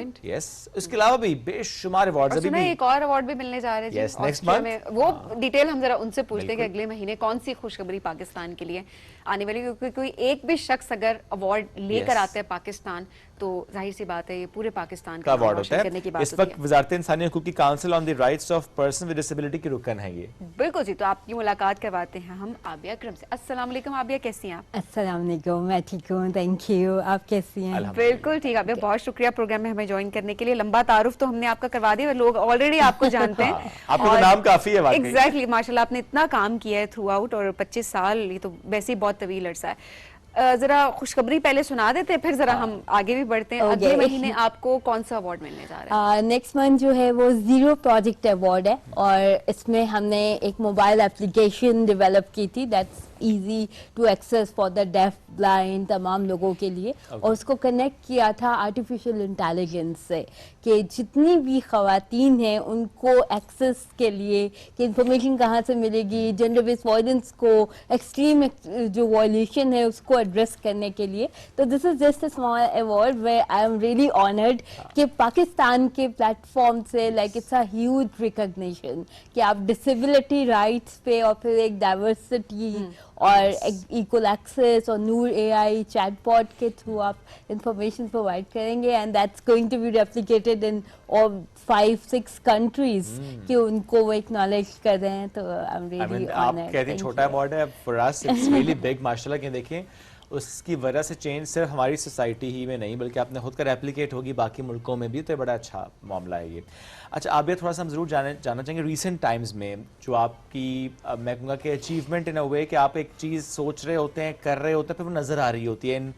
इसके अलावा भी बेशुमार अवार्ड्स अभी भी एक और अवार्ड भी मिलने जा रहे हैं नेक्स्ट मंथ। वो डिटेल हम जरा उनसे पूछते हैं कि अगले महीने कौन सी खुशखबरी पाकिस्तान के लिए आने वाली, क्योंकि कोई एक भी शख्स अगर अवार्ड लेकर आता है पाकिस्तान तो जाहिर सी बात है ये पूरे पाकिस्तान का अवार्ड होता है। इस वक्त वज़ारत इंसानी हकूक़ की council on the rights of person with disability की रुकन है ये। बिल्कुल जी, तो आपकी मुलाकात करवाते हैं हम आबिया अकरम से। अस्सलाम वालेकुम आबिया, कैसी हैं आप? अस्सलाम वालेकुम, मैं ठीक हूँ, थैंक यू। आप कैसी हैं? बिल्कुल ठीक। आबिया बहुत शुक्रिया प्रोग्राम में हमें ज्वाइन करने के लिए। लंबा तारुफ तो हमने आपका करवा दिया, लोग ऑलरेडी आपको जानते हैं। आपका नाम काफी है वाकई। एग्जैक्टली, माशाल्लाह आपने इतना काम किया है थ्रू आउट, और 25 साल ये तो वैसे ही बहुत तवील अरसा है। जरा खुशखबरी पहले सुना देते हैं, फिर जरा हम आगे भी बढ़ते हैं। अगले महीने आपको कौन सा अवार्ड मिलने जा रहा है? नेक्स्ट मंथ जो है वो जीरो प्रोजेक्ट अवार्ड है, और इसमें हमने एक मोबाइल एप्लीकेशन डेवलप की थी that's easy to access for the deaf blind तमाम लोगों के लिए, और उसको कनेक्ट किया था आर्टिफिशियल इंटेलिजेंस से कि जितनी भी ख़वातीन हैं उनको एक्सेस के लिए कि इंफॉर्मेशन कहाँ से मिलेगी, जेंडर बेस्ड वायलेंस को, एक्सट्रीम जो वायलेशन है उसको एड्रेस करने के लिए। तो this is just a small award way I am really honoured कि पाकिस्तान के प्लेटफॉर्म से like it's a huge recognition कि आप डिसेबिलिटी राइट्स पे और फिर एक डाइवर्सिटी और इक्वल एक्सेस और नूर एआई चैटबॉट के थ्रू आप इंफॉर्मेशन प्रोवाइड करेंगे, and that's going to be replicated in all 5-6 countries कि उनको वो एक्नॉलेज कर रहे हैं। तो आई एम रियली आप ऑनर्ड। कहते हैं छोटा अवार्ड है, for us it's really big माशाल्लाह। कि देखें उसकी वजह से चेंज सिर्फ हमारी सोसाइटी ही में नहीं बल्कि आपने खुद का रेप्लिकेट होगी बाकी मुल्कों में भी, तो ये बड़ा अच्छा मामला है ये। अच्छा, आप ये थोड़ा सा हम ज़रूर जानना चाहेंगे रिसेंट टाइम्स में जो आपकी मैं कहूँगा कि अचीवमेंट इन अ वे कि आप एक चीज़ सोच रहे होते हैं, कर रहे होते हैं, फिर वो नज़र आ रही होती है इन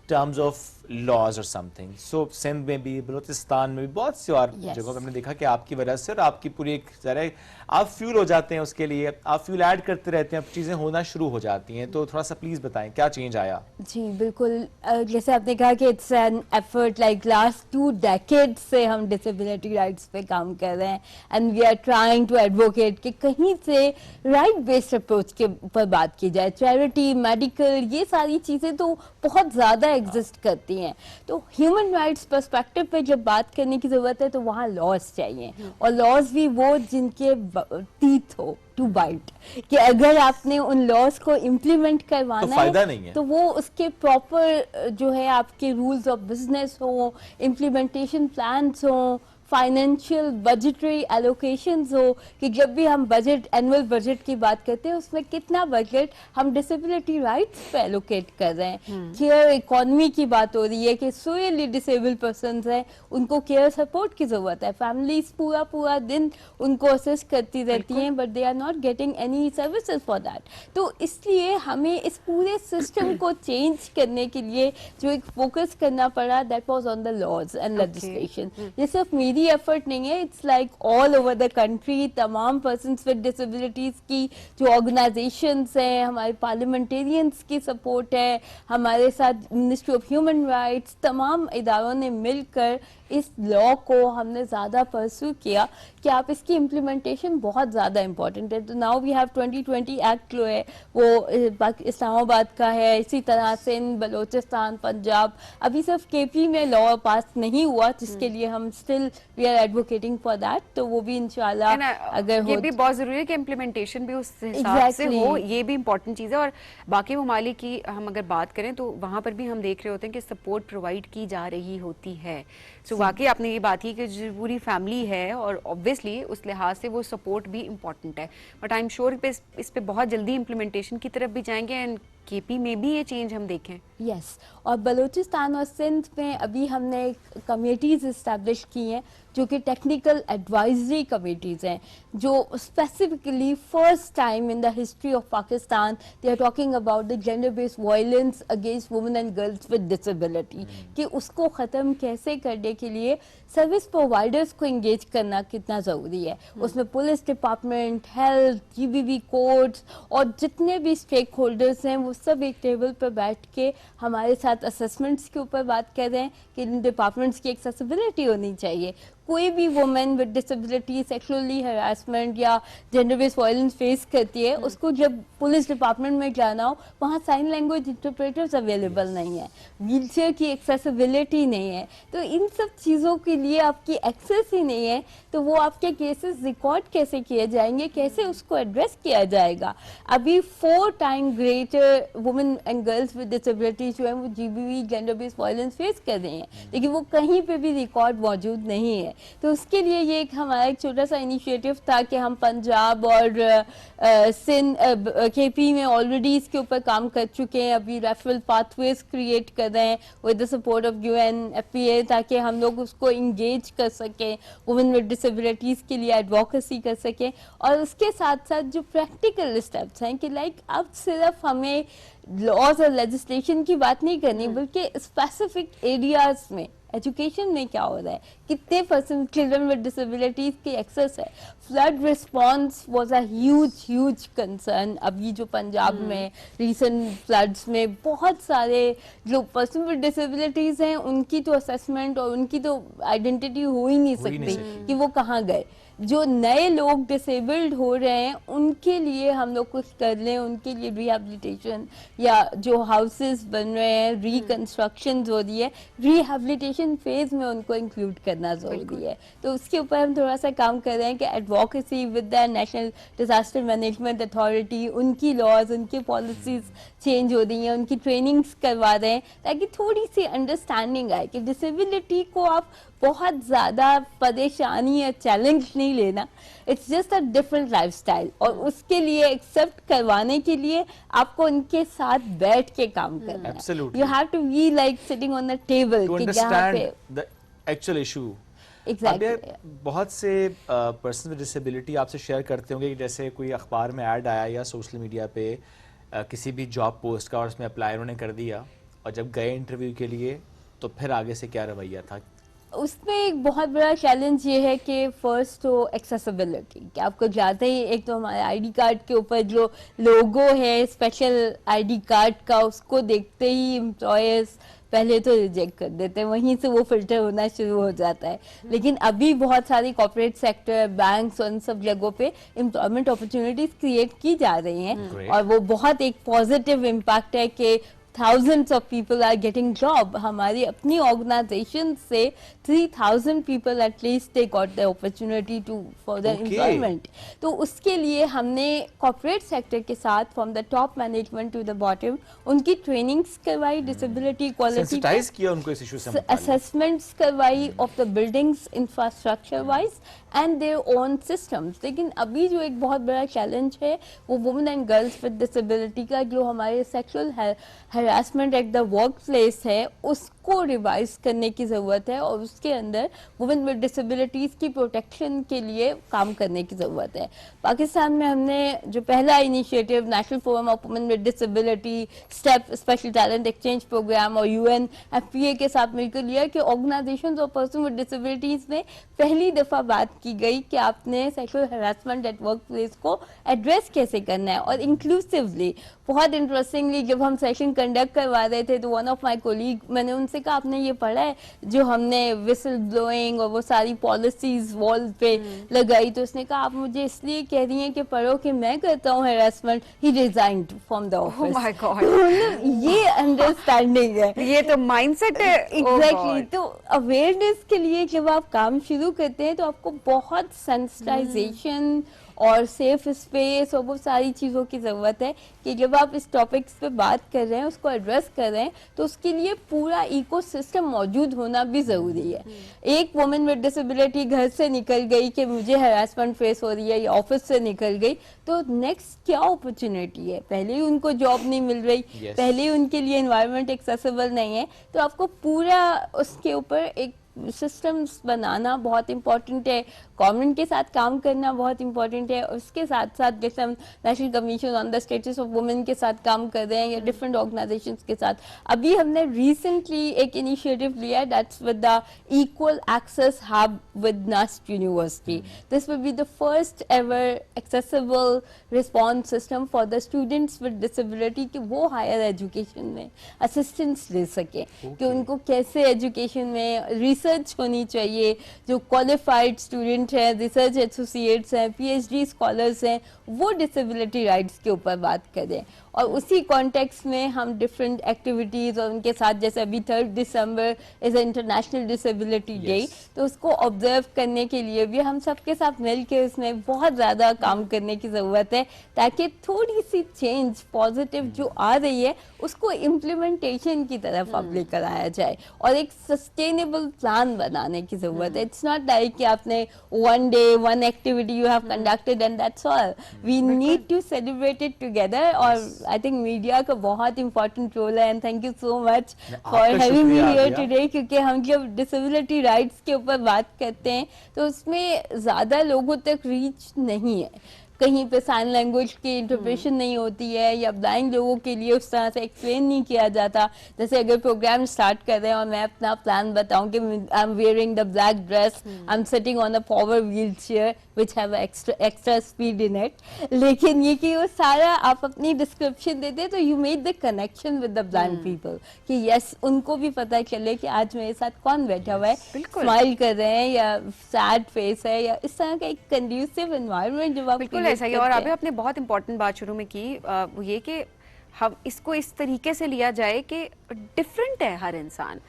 टर्म्स ऑफ लॉज और समथिंग। सो सिंध में भी, बलूचिस्तान में भी, बहुत सी और जगहों पे हमने देखा कि आपकी वजह से और आपकी पूरी एक ज़रा आप फ्यूल हो जाते हैं उसके लिए, आप फ्यूल ऐड करते रहते हैं, चीज़ें होना शुरू हो जाती हैं। तो थोड़ा सा प्लीज़ बताएं क्या चेंज आया? जी बिल्कुल, जैसे आपने कहा कि it's an effort like last 2 decades से हम डिसेबिलिटी राइट्स पे काम कर रहे हैं, and we are trying to advocate कि कहीं से राइट बेस्ड अप्रोच के ऊपर बात की जाए। चैरिटी, मेडिकल, ये सारी चीज़ें तो बहुत ज़्यादा एग्जिस्ट करती हैं। तो ह्यूमन राइट्स पर्सपेक्टिव पे जब बात करने की ज़रूरत है तो वहाँ लॉज चाहिए, और लॉज भी वो जिनके टीथ हो टू बाइट, कि अगर आपने उन लॉज को इम्प्लीमेंट करवाना तो फायदा नहीं है, तो वो उसके प्रॉपर जो है आपके रूल्स ऑफ बिजनेस हो, इम्प्लीमेंटेशन प्लान्स हो, फाइनेंशियल बजटरी एलोकेशंस हो, कि जब भी हम बजट एनुअल बजट की बात करते हैं उसमें कितना बजट हम डिसेबिलिटी राइट्स पे एलोकेट कर रहे हैं। केयर इकोनॉमी की बात हो रही है कि सोशली डिसेबल्ड पर्सन्स हैं उनको केयर सपोर्ट की ज़रूरत है, फैमिलीज पूरा दिन उनको असिस्ट करती रहती हैं but they are not getting any services for that. तो इसलिए हमें इस पूरे सिस्टम को चेंज करने के लिए जो एक फोकस करना पड़ा that was on the laws and legislation. ये सिर्फ मेरी एफर्ट नहीं है, it's like all over the country. तमाम पर्सन्स विद डिसेबिलिटीज की जो ऑर्गेनाइजेशंस हैं, हमारे पार्लियामेंटेरियंस की सपोर्ट है, हमारे साथ मिनिस्ट्री ऑफ ह्यूमन राइट्स, तमाम इदारों ने मिलकर इस लॉ को हमने ज़्यादा परस्यू किया कि आप इसकी इम्प्लीमेंटेशन बहुत ज़्यादा इम्पॉर्टेंट है। तो नाउ वी हैव 2020 एक्ट जो है वो इस्लामाबाद का है, इसी तरह सिंध, बलूचिस्तान, पंजाब, अभी सिर्फ केपी में लॉ पास नहीं हुआ जिसके लिए हम still we are advocating for that. तो वो भी इंशाल्लाह अगर ये भी बहुत ज़रूरी है कि इम्प्लीमेंटेशन भी उस हिसाब से हो, ये भी इम्पोर्टेंट चीज़ है। और बाकी ममालिक की हम अगर बात करें तो वहाँ पर भी हम देख रहे होते हैं कि सपोर्ट प्रोवाइड की जा रही होती है। सो वाकई आपने ये बात की कि जो पूरी फैमिली है और ऑब्वियसली उस लिहाज से वो सपोर्ट भी इम्पॉर्टेंट है, बट आई एम श्योर इस पे बहुत जल्दी इम्प्लीमेंटेशन की तरफ भी जाएंगे एंड केपी में भी ये चेंज हम देखें। यस, और बलूचिस्तान और सिंध में अभी हमने कमेटीज़ इस्टेब्लिश की हैं जो कि टेक्निकल एडवाइजरी कमेटीज़ हैं, जो specifically first time in the history of Pakistan they are talking about the gender based violence against women and girls with disability, कि उसको ख़त्म कैसे करने के लिए सर्विस प्रोवाइडर्स को इंगेज करना कितना ज़रूरी है। उसमें पुलिस डिपार्टमेंट, हेल्थ, जीबीवी कोर्ट्स और जितने भी स्टेक होल्डर्स हैं वो सब एक टेबल पर बैठ के हमारे साथ असेसमेंट्स के ऊपर बात कर रहे हैं कि इन डिपार्टमेंट्स की एक्सेसिबिलिटी होनी चाहिए। कोई भी women with disability sexually harassment या जेंडर बेस्ड वायलेंस फेस करती है, उसको जब पुलिस डिपार्टमेंट में जाना हो वहाँ साइन लैंग्वेज इंटरप्रेटर्स अवेलेबल नहीं है, व्हीलचेयर की एक्सेसिबिलिटी नहीं है, तो इन सब चीज़ों के लिए आपकी एक्सेस ही नहीं है, तो वो आपके केसेस रिकॉर्ड कैसे किए जाएंगे, कैसे उसको एड्रेस किया जाएगा। अभी 4 time greater women and girls with disability जो है वो जीबीवी जेंडर बेस्ड वायलेंस फेस कर रही हैं, लेकिन वो कहीं पे भी रिकॉर्ड मौजूद नहीं है। तो उसके लिए ये एक हमारा एक छोटा सा इनिशिएटिव था कि हम पंजाब और सिंध KP में ऑलरेडी इसके ऊपर काम कर चुके हैं। अभी रेफरल पाथवेज क्रिएट कर रहे हैं with the support of UNFPA, ताकि हम लोग उसको इंगेज कर सकें, वुमेन विद डिसेबिलिटीज़ के लिए एडवोकेसी कर सकें। और उसके साथ साथ जो प्रैक्टिकल स्टेप्स हैं कि लाइक अब सिर्फ हमें लॉज और लेजिस्लेशन की बात नहीं करनी, बल्कि स्पेसिफिक एरियाज में एजुकेशन में क्या हो रहा है, कितने % चिल्ड्रन विद डिसेबिलिटीज की एक्सेस है। Flood response was a huge concern. अभी जो पंजाब में रीसेंट फ्लड्स में बहुत सारे जो पर्सन विद डिसेबिलिटीज हैं उनकी तो असेसमेंट और उनकी तो आइडेंटिटी हो ही नहीं सकती कि वो कहाँ गए। जो नए लोग डिसेबल्ड हो रहे हैं उनके लिए हम लोग कुछ कर लें, उनके लिए रिहैबिलिटेशन या जो हाउसेस बन रहे हैं रिकंस्ट्रक्शन हो रही है, रिहैबिलिटेशन फेज में उनको इंक्लूड करना जरूरी है। तो उसके ऊपर हम थोड़ा सा काम कर रहे हैं कि advocacy with the national disaster management authority, उनकी लॉज, उनकी पॉलिसीज चेंज हो रही हैं, उनकी ट्रेनिंग्स करवा रहे हैं ताकि थोड़ी सी अंडरस्टैंडिंग आए कि डिसेबिलिटी को आप बहुत ज़्यादा परेशानी या चैलेंज नहीं लेना, it's just a different lifestyle. और उसके लिए एक्सेप्ट करवाने के लिए आपको उनके साथ बैठ के काम करना है। You have to be like sitting on the table कि जहाँ पे द एक्चुअल इशू। Exactly. बहुत से पर्सन विद डिसेबिलिटी आपसे शेयर करते होंगे कि जैसे कोई अखबार में ऐड आया या सोशल मीडिया पे किसी भी जॉब पोस्ट का और उसमें अप्लाई उन्होंने कर दिया, और जब गए इंटरव्यू के लिए तो फिर आगे से क्या रवैया था? उसमें एक बहुत बड़ा चैलेंज ये है कि फर्स्ट तो एक्सेसिबिलिटी, कि आपको जाते ही एक तो हमारे आईडी कार्ड के ऊपर जो लोगो है स्पेशल आईडी कार्ड का, उसको देखते ही एम्प्लॉयर्स पहले तो रिजेक्ट कर देते हैं, वहीं से वो फिल्टर होना शुरू हो जाता है। लेकिन अभी बहुत सारी कॉर्पोरेट सेक्टर, बैंक्स और उन सब जगहों पे एम्प्लॉयमेंट अपॉर्चुनिटीज क्रिएट की जा रही हैं और वो बहुत एक पॉजिटिव इम्पैक्ट है कि thousands of people are getting job. हमारी अपनी organization से 3,000 people at least they got the opportunity to for their employment. तो उसके लिए हमने corporate sector के साथ from the top management to the bottom उनकी trainings करवाई, disability equality sensitize किया उनको इस issue से, assessments करवाई of the buildings infrastructure wise and their own systems. लेकिन अभी जो एक बहुत बड़ा challenge है वो women and girls with disability का, जो हमारे sexual harassment at the workplace है, उसको रिवाइज करने की ज़रूरत है और उसके अंदर वुमेन विद डिसेबिलिटीज़ की प्रोटेक्शन के लिए काम करने की ज़रूरत है। पाकिस्तान में हमने जो पहला initiative national forum of women with disability step special talent exchange program और UNFPA के साथ मिलकर लिया कि ऑर्गेनाइजेशंस और पर्सन विद डिसेबिलिटीज़ में पहली दफ़ा बात की गई कि आपने sexual harassment at work place को एड्रेस कैसे करना है और इंक्लूसिवली। बहुत इंटरेस्टिंगली जब हम सेशन कंडक्ट करवा रहे थे तो वन ऑफ माय कोलीग, मैंने उनसे कहा आपने ये पढ़ा है जो हमने विसल ब्लोइंग और वो सारी पॉलिसीज वॉल पे लगाई? तो उसने कहा आप मुझे इसलिए कह रही हैं कि पढ़ो कि मैं करता हूँ harassment, he resigned from the office. Oh my God, ये अंडरस्टैंडिंग है, ये तो माइंडसेट है। एग्जैक्टली। तो अवेयरनेस के लिए जब आप काम शुरू करते हैं तो आपको बहुत सेंसिटाइजेशन और सेफ स्पेस और वो सारी चीज़ों की ज़रूरत है कि जब आप इस टॉपिक्स पे बात कर रहे हैं, उसको एड्रेस कर रहे हैं, तो उसके लिए पूरा इकोसिस्टम मौजूद होना भी ज़रूरी है। एक वुमेन विद डिसेबिलिटी घर से निकल गई कि मुझे हरासमेंट फेस हो रही है या ऑफिस से निकल गई, तो नेक्स्ट क्या अपॉर्चुनिटी है? पहले ही उनको जॉब नहीं मिल रही, पहले ही उनके लिए एनवायरनमेंट एक्सेसिबल नहीं है, तो आपको पूरा उसके ऊपर एक सिस्टम्स बनाना बहुत इम्पोर्टेंट है, गवर्नमेंट के साथ काम करना बहुत इम्पोर्टेंट है। उसके साथ साथ जैसे हम national commission on the status of women के साथ काम कर रहे हैं या डिफरेंट ऑर्गेनाइजेशंस के साथ। अभी हमने रिसेंटली एक इनिशिएटिव लिया, that's with the equal access hub with NUST university. This will be the first ever accessible response system for the students with disability कि वो हायर एजुकेशन में असिस्टेंस ले सकें, कि उनको कैसे एजुकेशन में रिसर्च होनी चाहिए, जो क्वालिफाइड स्टूडेंट हैं, रिसर्च एसोसिएट्स हैं, PhD स्कॉलर्स हैं, वो डिसेबिलिटी राइट्स के ऊपर बात करें। और उसी कॉन्टेक्स्ट में हम डिफरेंट एक्टिविटीज और उनके साथ, जैसे अभी 3 दिसंबर इज इंटरनेशनल डिसेबिलिटी डे, तो उसको ऑब्जर्व करने के लिए भी हम सबके साथ मिल के उसमें बहुत ज़्यादा काम करने की ज़रूरत है, ताकि थोड़ी सी चेंज पॉजिटिव जो आ रही है उसको इम्प्लीमेंटेशन की तरफ अब लेकर आया जाए और एक सस्टेनेबल प्लान बनाने की ज़रूरत है। इट्स नॉट लाइक कि आपने one day one activity you have conducted and that's all, we need to celebrate it together. और आई थिंक मीडिया का बहुत इंपॉर्टेंट रोल है, and thank you so much for having me here today, क्योंकि हम जब disability rights के ऊपर बात करते हैं तो उसमें ज़्यादा लोगों तक रीच नहीं है, कहीं पे साइन लैंग्वेज की इंटरप्रेशन नहीं होती है या ब्लाइंड लोगों के लिए उस तरह से एक्सप्लेन नहीं किया जाता। जैसे अगर प्रोग्राम स्टार्ट कर रहे हैं और मैं अपना प्लान बताऊं कि I am wearing the black dress, I am sitting on a power wheel chair which have extra speed in it, लेकिन ये कि वो सारा आप अपनी डिस्क्रिप्शन देते तो you made the connection with the blind people कि यस उनको भी पता चले कि आज मेरे साथ कौन बैठा हुआ है, स्माइल कर रहे हैं या सैड फेस है, या इस तरह का एक कंड्यूसिव एनवायरनमेंट जब आप ऐसा ही। और अभी आपने बहुत इंपॉर्टेंट बात शुरू में की, वो ये कि हम इसको इस तरीके से लिया जाए कि डिफरेंट है हर इंसान,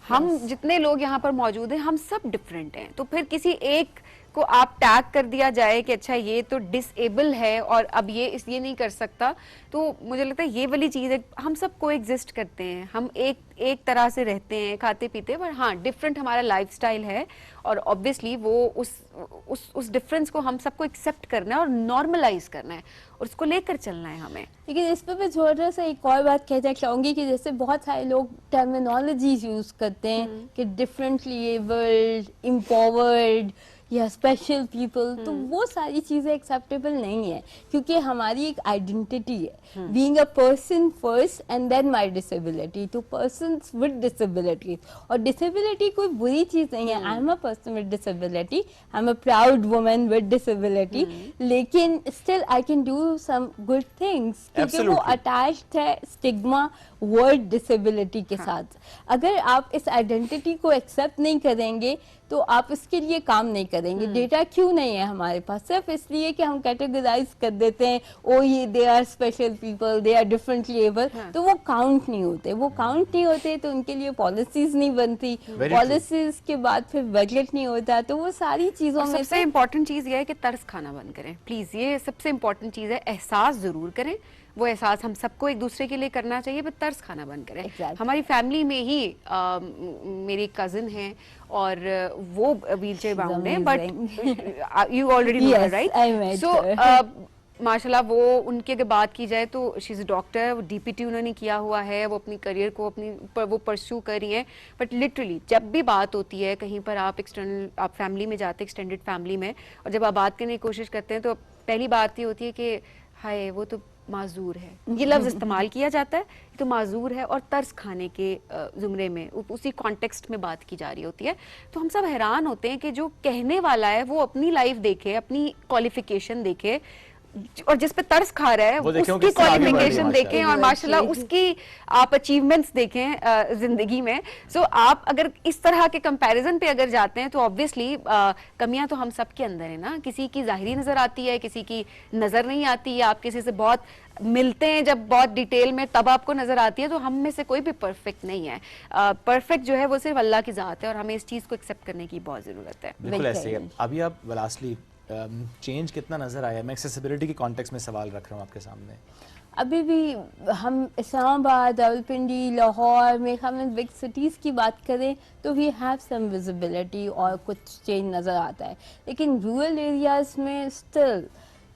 हम जितने लोग यहाँ पर मौजूद हैं हम सब डिफरेंट हैं, तो फिर किसी एक को आप टैग कर दिया जाए कि अच्छा ये तो डिसेबल है और अब ये नहीं कर सकता, तो मुझे लगता है ये वाली चीज़ है। हम सब को एग्जिस्ट करते हैं, हम एक तरह से रहते हैं, खाते पीते, पर हाँ डिफरेंट हमारा लाइफस्टाइल है और ऑब्वियसली वो उस डिफरेंस को हम सबको एक्सेप्ट करना है और नॉर्मलाइज करना है और उसको लेकर चलना है हमें। लेकिन इस पर मैं थोड़ा सा एक और बात कहना चाहूँगी कि जैसे बहुत सारे लोग टर्मिनोलॉजीज यूज़ करते हैं कि डिफरेंटली एबल्ड, एम्पावर्ड या स्पेशल पीपल, तो वो सारी चीज़ें एक्सेप्टेबल नहीं है, क्योंकि हमारी एक आइडेंटिटी है, being a person first and then my disability, तो पर्सन्स विद डिसेबिलिटी, और डिसेबिलिटी कोई बुरी चीज़ नहीं है। I am a person with disability, I am a proud woman with disability, लेकिन still I can do some good things, क्योंकि वो अटैच्ड है स्टिग्मा वर्ड डिसेबिलिटी के साथ। अगर आप इस आइडेंटिटी को एक्सेप्ट नहीं करेंगे तो आप इसके लिए काम नहीं करेंगे। डेटा क्यों नहीं है हमारे पास? सिर्फ इसलिए कि हम कैटेगराइज कर देते हैं, ओ ये they are special people, they are differently able, तो वो काउंट नहीं होते। वो काउंट नहीं होते तो उनके लिए पॉलिसीज नहीं बनती, पॉलिसीज के बाद फिर बजट नहीं होता, तो वो सारी चीजों में सबसे इम्पोर्टेंट चीज ये है कि तरस खाना बंद करें प्लीज, ये सबसे इम्पोर्टेंट चीज है। एहसास जरूर करें, वो एहसास हम सबको एक दूसरे के लिए करना चाहिए, पर तर्स खाना बंद करें। हमारी फैमिली में ही मेरी कजिन है और वो व्हीलचेयर बाउंड है, but you already know right, so माशाल्लाह वो उनकी अगर बात की जाए तो शी इज़ डॉक्टर, वो डीपीटी उन्होंने किया हुआ है, वो अपनी करियर को वो परस्यू कर रही है, बट लिटरली जब भी बात होती है कहीं पर आप फैमिली में जाते हैं, एक्सटेंडेड फैमिली में, और जब आप बात करने की कोशिश करते हैं तो पहली बात ये होती है कि हाय वो तो माजूर है, ये लफ्ज़ इस्तेमाल किया जाता है, तो माजूर है और तर्स खाने के ज़ुमरे में उसी कॉन्टेक्स्ट में बात की जा रही होती है। तो हम सब हैरान होते हैं कि जो कहने वाला है वो अपनी लाइफ देखे, अपनी क्वालिफिकेशन देखे, और जिस पे तर्स खा रहा है उसकी क्वालिफिकेशन देखें और माशाल्लाह उसकी आप अचीवमेंट्स देखें जिंदगी में। सो आप अगर इस तरह के कंपैरिजन पे अगर जाते हैं तो ऑब्वियसली कमियां तो हम सब के अंदर है ना, किसी की जाहिरी नजर आती है, किसी की नजर नहीं आती है। आप किसी से बहुत मिलते हैं जब बहुत डिटेल में, तब आपको नजर आती है। तो हम में से कोई भी परफेक्ट नहीं है, परफेक्ट जो है वो सिर्फ अल्लाह की जात है और हमें इस चीज को एक्सेप्ट करने की बहुत जरूरत है। बिल्कुल ऐसे ही। अभी आप लास्टली चेंज कितना नज़र आया? मैं एक्सेसिबिलिटी के कॉन्टेक्स्ट में सवाल रख रहा हूँ आपके सामने। अभी भी हम इस्लामाबाद, रावलपिंडी, लाहौर में हम बिग सिटीज़ की बात करें तो वी हैव सम विजिबिलिटी और कुछ चेंज नज़र आता है, लेकिन रूरल एरियाज़ में स्टिल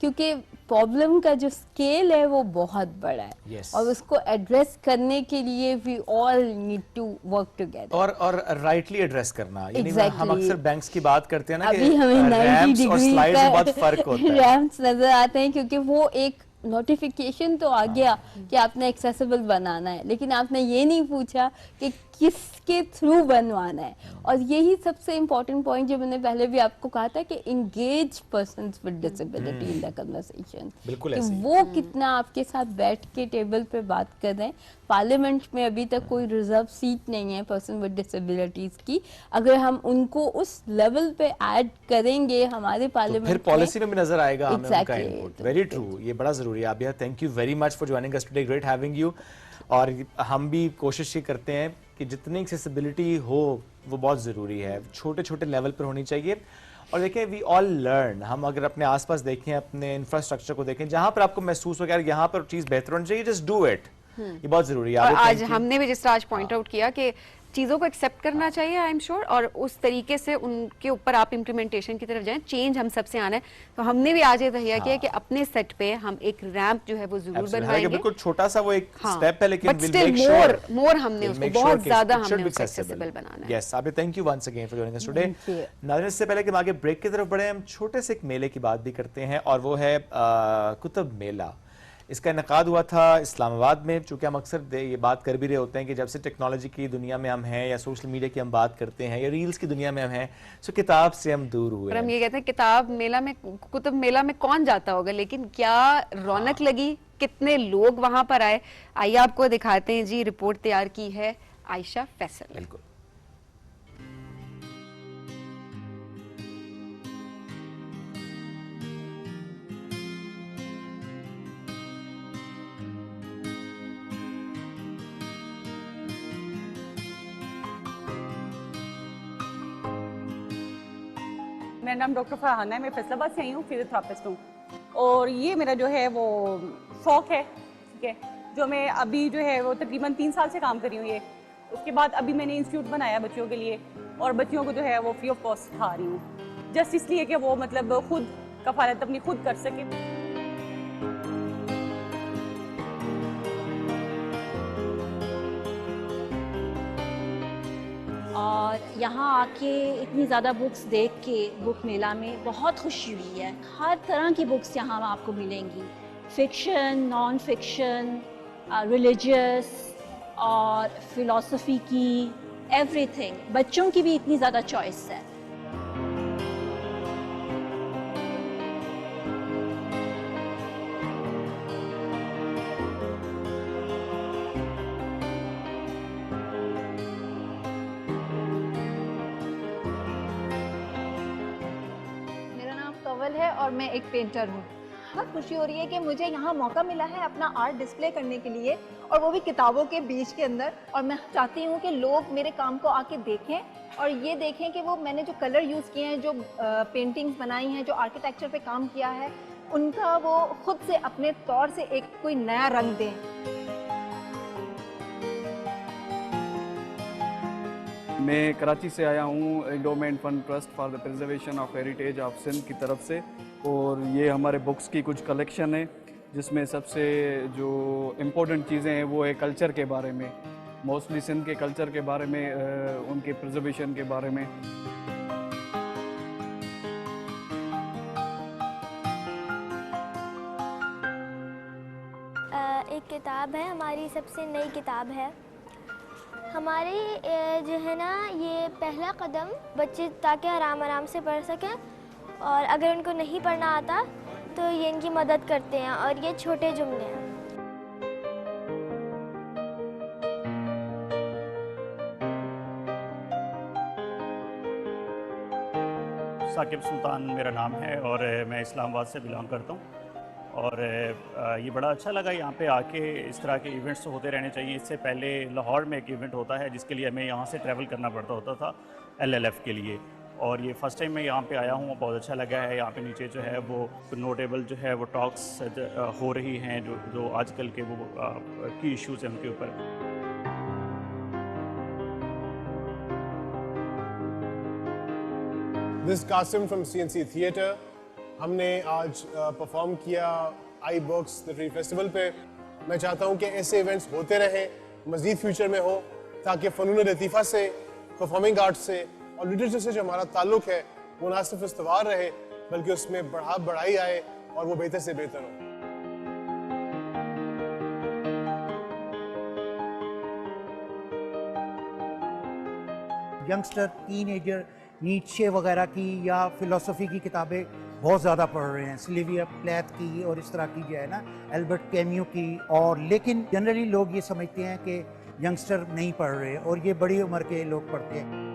क्योंकि प्रॉब्लम का जो स्केल है वो बहुत बड़ा है और उसको एड्रेस करने के लिए we all need to work together और राइटली एड्रेस करना। यानी हम अक्सर बैंक्स की बात करते हैं ना कि अभी हमें 90 डिग्री का बहुत फर्क होता है, रैम्प्स नजर आते हैं क्योंकि वो एक नोटिफिकेशन तो आ गया कि आपने एक्सेसिबल बनाना है, लेकिन आपने ये नहीं पूछा कि किसके थ्रू बनवाना है। और यही सबसे इम्पोर्टेंट पॉइंट जो मैंने पहले भी आपको कहा था कि engage persons with disability in the conversation, कि वो कितना आपके साथ बैठ के टेबल पे बात कर रहे हैं। पार्लियामेंट में अभी तक कोई रिजर्व सीट नहीं है पर्सन विद डिसेबिलिटीज की, अगर हम उनको उस लेवल पे ऐड करेंगे हमारे पार्लियामेंट तो फिर पॉलिसी में भी नजर आएगा हमें उनका इनपुट। वेरी ट्रू, ये बड़ा ज़रूरी है Abiya, thank you very much for joining us today, great having you. और हम भी कोशिश ये करते हैं कि जितनी एक्सेसिबिलिटी हो वो बहुत ज़रूरी है, छोटे छोटे लेवल पर होनी चाहिए। और देखें वी ऑल लर्न, हम अगर अपने आसपास देखें, अपने इंफ्रास्ट्रक्चर को देखें, जहाँ पर आपको महसूस हो कि यार यहाँ पर चीज़ बेहतर होनी चाहिए, जस्ट डू इट, ये बहुत ज़रूरी है। और आज हमने भी जिस तरह आज पॉइंट आउट किया कि चीज़ों को एक्सेप्ट करना चाहिए, आई एम श्योर, और उस तरीके से उनके ऊपर आप इम्प्लीमेंटेशन की तरफ जाएं, चेंज हम सबसे आना है। तो हमने भी आज ये तहिया किया कि अपने सेट पे हम एक रैंप जो है वो जरूर बनवाएंगे, बिल्कुल छोटा सा वो एक स्टेप है, लेकिन बट स्टिल मोर हमने उसको बहुत ज्यादा हमने उसको एक्सेसिबल बनाना है। Yes Abiya, thank you once again for joining us today. नाज़रीन, इससे पहले कि हम आगे ब्रेक की तरफ बढ़े, हम छोटे से एक मेले की बात भी करते हैं, और वो है कुतुब मेला। इसका इनकाद हुआ था इस्लामाबाद में। चूँकि हम अक्सर ये बात कर भी रहे होते हैं कि जब से टेक्नोलॉजी की दुनिया में हम हैं या सोशल मीडिया की हम बात करते हैं या रील्स की दुनिया में हम हैं, सो किताब से हम दूर हुए। और हम ये कहते हैं किताब मेला में, कुतुब मेला में कौन जाता होगा, लेकिन क्या रौनक लगी, कितने लोग वहां पर आए, आइए आपको दिखाते हैं जी। रिपोर्ट तैयार की है आयशा फैसल। बिल्कुल। मेरा नाम डॉक्टर फरहाना है, मैं फैसलाबाद से आई हूँ, फिजियोथेरेपिस्ट हूँ। और ये मेरा जो है वो शौक है, ठीक है, जो मैं अभी जो है वो तकरीबन 3 साल से काम कर रही हूँ ये। उसके बाद अभी मैंने इंस्टीट्यूट बनाया बच्चों के लिए, और बच्चियों को जो है वो फ्री ऑफ कॉस्ट सिखा रही हूँ, जस्ट इसलिए कि वो मतलब खुद कफालत अपनी खुद कर सके। और यहाँ आके इतनी ज़्यादा बुक्स देख के बुक मेला में बहुत खुशी हुई है। हर तरह की बुक्स यहाँ आपको मिलेंगी, फिक्शन, नॉन फिक्शन, रिलीजियस और फिलॉसफी की, एवरीथिंग। बच्चों की भी इतनी ज़्यादा चॉइस है। है और मैं एक पेंटर हूँ। बहुत खुशी हो रही है कि मुझे यहाँ मौका मिला है अपना आर्ट डिस्प्ले करने के लिए, और वो भी किताबों के बीच के अंदर। और मैं चाहती हूँ कि लोग मेरे काम को आके देखें और ये देखें कि वो मैंने जो कलर यूज़ किए हैं, जो पेंटिंग्स बनाई हैं, जो आर्किटेक्चर पे काम किया है, उनका वो खुद से अपने तौर से एक कोई नया रंग दें। मैं कराची से आया हूँ endowment fund trust for the preservation of heritage of Sindh की तरफ से, और ये हमारे बुक्स की कुछ कलेक्शन है, जिसमें सबसे जो इम्पोर्टेंट चीज़ें हैं वो है कल्चर के बारे में, मोस्टली सिंध के कल्चर के बारे में, उनके प्रिजर्वेशन के बारे में। एक किताब है, हमारी सबसे नई किताब है हमारी, जो है ना, ये पहला कदम बच्चे ताकि आराम आराम से पढ़ सकें, और अगर उनको नहीं पढ़ना आता तो ये इनकी मदद करते हैं, और ये छोटे जुमले हैं। साकिब सुल्तान मेरा नाम है और मैं इस्लामाबाद से बिलोंग करता हूँ, और ये बड़ा अच्छा लगा यहाँ पे आके। इस तरह के इवेंट्स होते रहने चाहिए। इससे पहले लाहौर में एक इवेंट होता है जिसके लिए हमें यहाँ से ट्रैवल करना पड़ता होता था LLF के लिए, और ये फर्स्ट टाइम मैं यहाँ पे आया हूँ, बहुत अच्छा लगा है। यहाँ पे नीचे जो है वो नोटेबल जो है वो टॉक्स हो रही हैं जो आजकल के वो की इश्यूज़ हैं उनके ऊपर। This Qasim from CNC Theatre। हमने आज परफॉर्म किया आई बुक्स लिटरेरी फेस्टिवल पे। मैं चाहता हूँ कि ऐसे इवेंट्स होते रहें, मज़ीद फ्यूचर में हो, ताकि फ़नून लतीफ़ा से, परफॉर्मिंग आर्ट्स से और लिटरेचर से जो हमारा ताल्लुक़ है वो ना सिर्फ इस्तवार रहे, बल्कि उसमें बढ़ाई आए और वो बेहतर से बेहतर हो। यंगस्टर, टीनेजर नीचे वगैरह की या फिलॉसफी की किताबें बहुत ज़्यादा पढ़ रहे हैं, सिल्विया प्लैथ की और इस तरह की जो है ना, एल्बर्ट कैम्यू की। और लेकिन जनरली लोग ये समझते हैं कि यंगस्टर नहीं पढ़ रहे, और ये बड़ी उम्र के लोग पढ़ते हैं।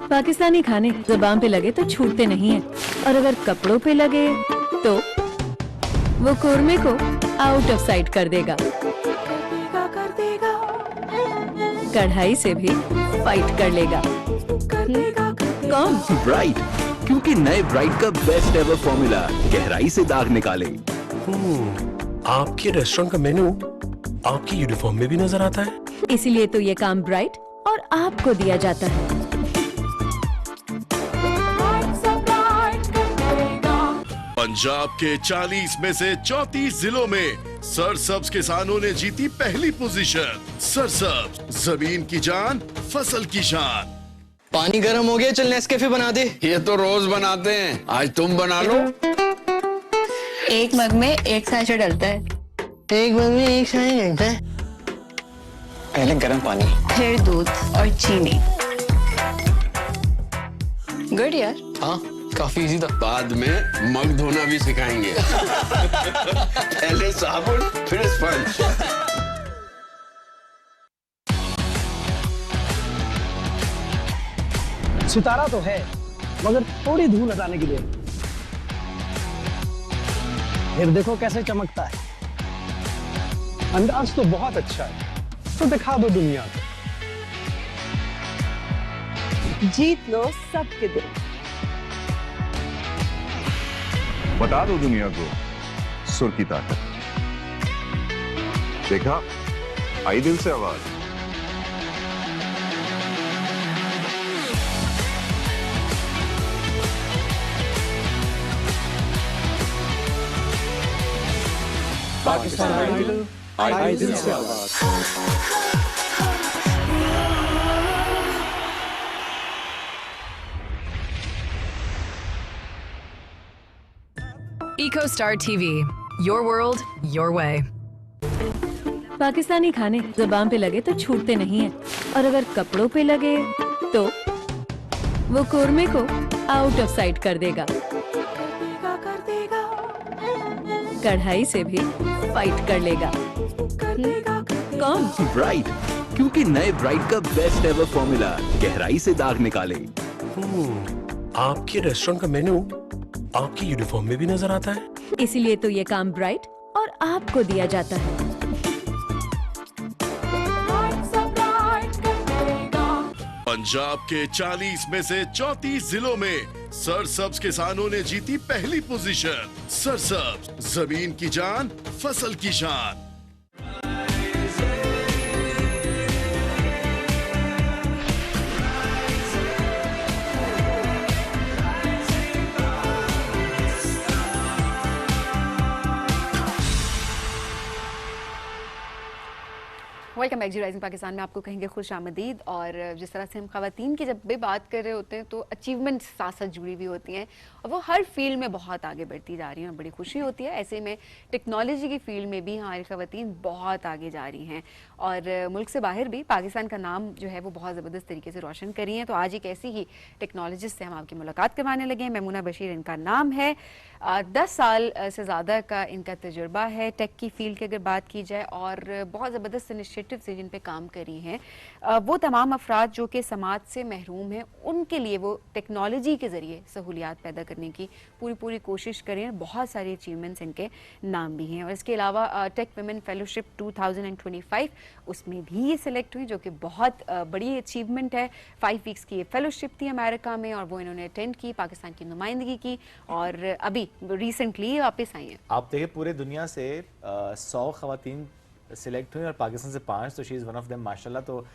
पाकिस्तानी खाने ज़ुबान पे लगे तो छूटते नहीं हैं, और अगर कपड़ों पे लगे तो वो कोरमे को आउट ऑफ साइट कर देगा। कढ़ाई से भी फाइट कर लेगा। कौन? ब्राइट, क्योंकि नए ब्राइट का बेस्ट एवर फॉर्मूला गहराई से दाग निकाले। आपके रेस्टोरेंट का मेनू आपकी यूनिफॉर्म में भी नजर आता है, इसीलिए तो ये काम ब्राइट और आपको दिया जाता है। पंजाब के 40 में से 34 जिलों में सरसब्ज किसानों ने जीती पहली पोजीशन। सरसब्ज, जमीन की जान, फसल की शान। पानी गर्म हो गया, चल नेस्कैफे बना दे। ये तो रोज बनाते हैं, आज तुम बना लो। एक मग में एक सैशे डलता है। एक मग में एक सैशे डलता है। पहले गर्म पानी, फिर दूध और चीनी। गुड यार। हाँ, काफी इजी था। बाद में मग धोना भी सिखाएंगे। पहले साबुन फिर स्पंज। सितारा तो है, मगर थोड़ी धूल हटाने की देर। फिर देखो कैसे चमकता है। अंदाज तो बहुत अच्छा है, तो दिखा दो दुनिया को। जीत लो सबके दिल। बता दो दुनिया को सुर की ताकत। देखा, आई दिल से आवाज। पाकिस्तान आइडल, आई दिल से आवाज। EcoStar TV, your world, your way. Pakistani खाने ज़ुबान पे लगे तो छूटते नहीं हैं, और अगर कपड़ों पे लगे तो वो कोरमे को आउट ऑफ साइट कर देगा। कढ़ाई से भी फाइट कर लेगा। कौन? ब्राइट, क्योंकि नए ब्राइट का बेस्ट एवर फॉर्मूला गहराई से दाग निकाले। आपके रेस्टोरेंट का मेनू आपकी यूनिफॉर्म में भी नजर आता है, इसीलिए तो ये काम ब्राइट और आपको दिया जाता है। पंजाब के 40 में से 34 जिलों में सरसब्ज किसानों ने जीती पहली पोजीशन। सरसब्ज, जमीन की जान, फसल की शान। वेलकम बैक जी राइजिंग पाकिस्तान में आपको कहेंगे खुश आमदीद। और जिस तरह से हम खवातीन की जब भी बात कर रहे होते हैं तो अचीवमेंट साथ साथ जुड़ी हुई होती हैं और वो हर फील्ड में बहुत आगे बढ़ती जा रही हैं और बड़ी खुशी होती है। ऐसे में टेक्नोलॉजी की फील्ड में भी हमारी खवातीन बहुत आगे जा रही हैं और मुल्क से बाहर भी पाकिस्तान का नाम जो है वो बहुत ज़बरदस्त तरीके से रोशन करी हैं। तो आज एक ऐसी ही टेक्नोलॉजिस्ट से हम आपकी मुलाकात करवाने लगे हैं। मेमूना बशीर इनका नाम है। 10 साल से ज़्यादा का इनका तजुर्बा है टेक की फील्ड की अगर बात की जाए, और बहुत ज़बरदस्त इनिशिएटिव से जिन पे काम करी हैं वो तमाम अफराद जो कि समाज से महरूम हैं उनके लिए वो टेक्नोलॉजी के ज़रिए सहूलियात पैदा करने की पूरी कोशिश करें। बहुत सारी अचीवमेंट्स इनके नाम भी हैं। और इसके अलावा टेक वुमेन फेलोशिप 2025 उसमें भी ये सिलेक्ट हुई, जो कि बहुत बड़ी अचीवमेंट है। 5 वीक्स की ये फेलोशिप थी अमेरिका में और वो इन्होंने अटेंड की, पाकिस्तान की नुमाइंदगी की और अभी रिसेंटली वापस आई हैं। आप देखिए पूरे दुनिया से 100 खवातीन सिलेक्ट हुई और पाकिस्तान से 5, तो she is one of them माशाल्लाह। तो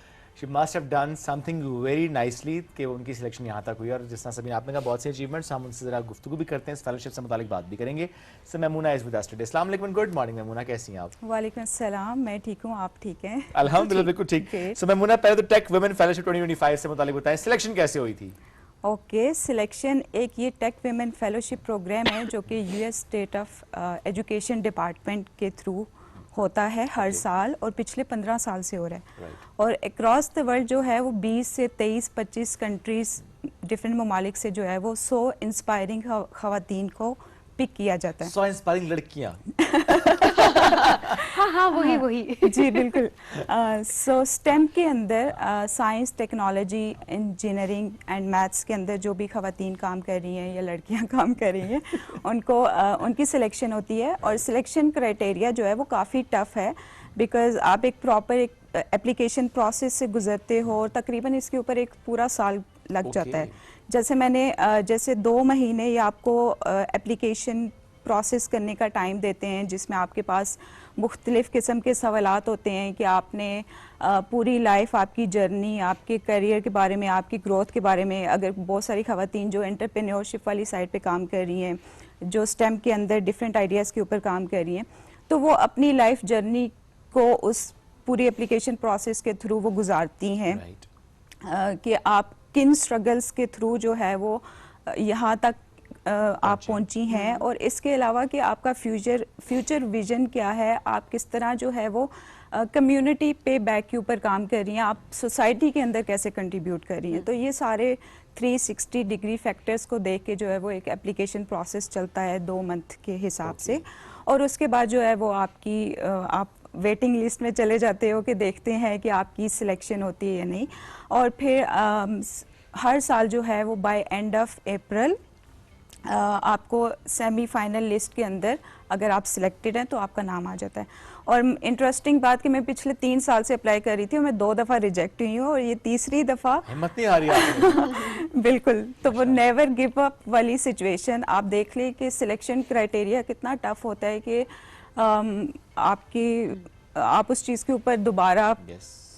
she must have done something very nicely कि उनकी सिलेक्शन यहाँ तक हुई। और जिस तरह सभी आपने कहा बहुत सी अचीवमेंट्स, हम उनसे ज़रा गुफ्तगू भी करते हैं, इस फेलोशिप से मुतालिक बात भी करेंगे। So Memuna is with us today. अस्सलाम वालेकुम, गुड मॉर्निंग मेमूना, कैसी हैं आप? वालेकुम अस्सलाम, मैं ठीक हूँ, आप ठीक हैं? अल्हम्दुलिल्लाह बिल्कुल ठीक। सो मेमूना पहले तो टेक वुमेन फेलोशिप 2025 से मुतालिक बताएं, सिलेक्शन कैसे हुई थी? ओके, सिलेक्शन एक ये टेक वुमेन फेलोशिप प्रोग्राम है जो कि US state of education department के थ्रू होता है हर साल और पिछले 15 साल से हो रहा है। और अक्रॉस द वर्ल्ड जो है वो 20 से 23-25 कंट्रीज़ डिफरेंट ममालिक से जो है वो 100 इंस्पायरिंग खवातीन को पिक किया जाता है। 100 इंस्पायरिंग लड़कियाँ हाँ हाँ वही जी बिल्कुल। सो स्टेम के अंदर science, technology, engineering and maths के अंदर जो भी खवातीन काम कर रही हैं या लड़कियां काम कर रही हैं उनको उनकी सिलेक्शन होती है, और सिलेक्शन क्राइटेरिया जो है वो काफ़ी टफ है, बिकॉज़ आप एक प्रॉपर एक एप्लीकेशन प्रोसेस से गुजरते हो और तकरीबन इसके ऊपर एक पूरा साल लग जाता है। जैसे 2 महीने ये आपको एप्लीकेशन प्रोसेस करने का टाइम देते हैं, जिसमें आपके पास मुख्तलिफ़ किस्म के सवालात होते हैं कि आपने पूरी लाइफ, आपकी जर्नी, आपके करियर के बारे में, आपकी ग्रोथ के बारे में, अगर बहुत सारी ख़वातीन जो एंटरप्रेन्योरशिप वाली साइड पे काम कर रही हैं, जो स्टेम के अंदर डिफरेंट आइडियाज़ के ऊपर काम कर रही हैं, तो वो अपनी लाइफ जर्नी को उस पूरी एप्लीकेशन प्रोसेस के थ्रू वो गुजारती हैं कि आप किन स्ट्रगल्स के थ्रू जो है वो यहाँ तक आप पहुंची हैं, और इसके अलावा कि आपका फ्यूचर विजन क्या है, आप किस तरह जो है वो कम्युनिटी पे बैक के ऊपर काम कर रही हैं, आप सोसाइटी के अंदर कैसे कंट्रीब्यूट कर रही हैं। तो ये सारे 360 डिग्री फैक्टर्स को देख के जो है वो एक एप्लीकेशन प्रोसेस चलता है 2 मंथ के हिसाब से, और उसके बाद जो है वो आपकी आप वेटिंग लिस्ट में चले जाते हो कि देखते हैं कि आपकी सिलेक्शन होती है या नहीं। और फिर हर साल जो है वो बाय एंड ऑफ अप्रैल आपको सेमीफाइनल लिस्ट के अंदर अगर आप सिलेक्टेड हैं तो आपका नाम आ जाता है। और इंटरेस्टिंग बात कि मैं पिछले 3 साल से अप्लाई कर रही थी और मैं 2 दफ़ा रिजेक्ट हुई हूँ, और ये तीसरी दफ़ा हिम्मत नहीं आ रही आपको। बिल्कुल, तो वो नेवर गिव अप वाली सिचुएशन। आप देख लें कि सिलेक्शन क्राइटेरिया कितना टफ होता है कि आप उस चीज़ के ऊपर दोबारा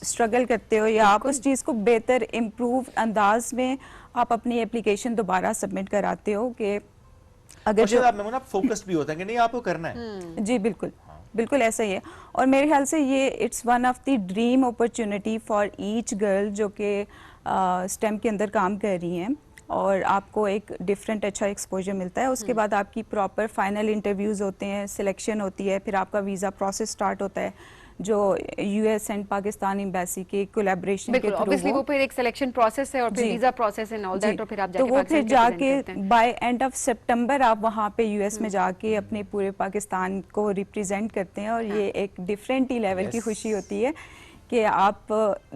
स्ट्रगल करते हो, या आप उस चीज़ को बेहतर इम्प्रूव अंदाज में आप अपनी एप्लीकेशन दोबारा सबमिट कराते हो कि अगर जो आप फोकस्ड भी होता है कि नहीं आपको करना है। जी बिल्कुल, बिल्कुल ऐसा ही है। और मेरे ख्याल से ये it's one of the dream opportunity for each girl जो कि स्टेम के अंदर काम कर रही हैं, और आपको एक डिफरेंट अच्छा एक्सपोजर मिलता है। उसके बाद आपकी प्रॉपर फाइनल इंटरव्यूज़ होते हैं, सिलेक्शन होती है, फिर आपका वीज़ा प्रोसेस स्टार्ट होता है जो यूएस एंड पाकिस्तान एम्बेसी के कोलैबोरेशन के थ्रू ऑब्वियसली वो फिर एक सिलेक्शन प्रोसेस है और फिर visa process and all that, और फिर आप जाके तो वो फिर जाके बाय एंड ऑफ सितंबर आप वहाँ पे यूएस में जाके अपने पूरे पाकिस्तान को रिप्रेजेंट करते हैं, और ये एक डिफरेंट ही लेवल की खुशी होती है कि आप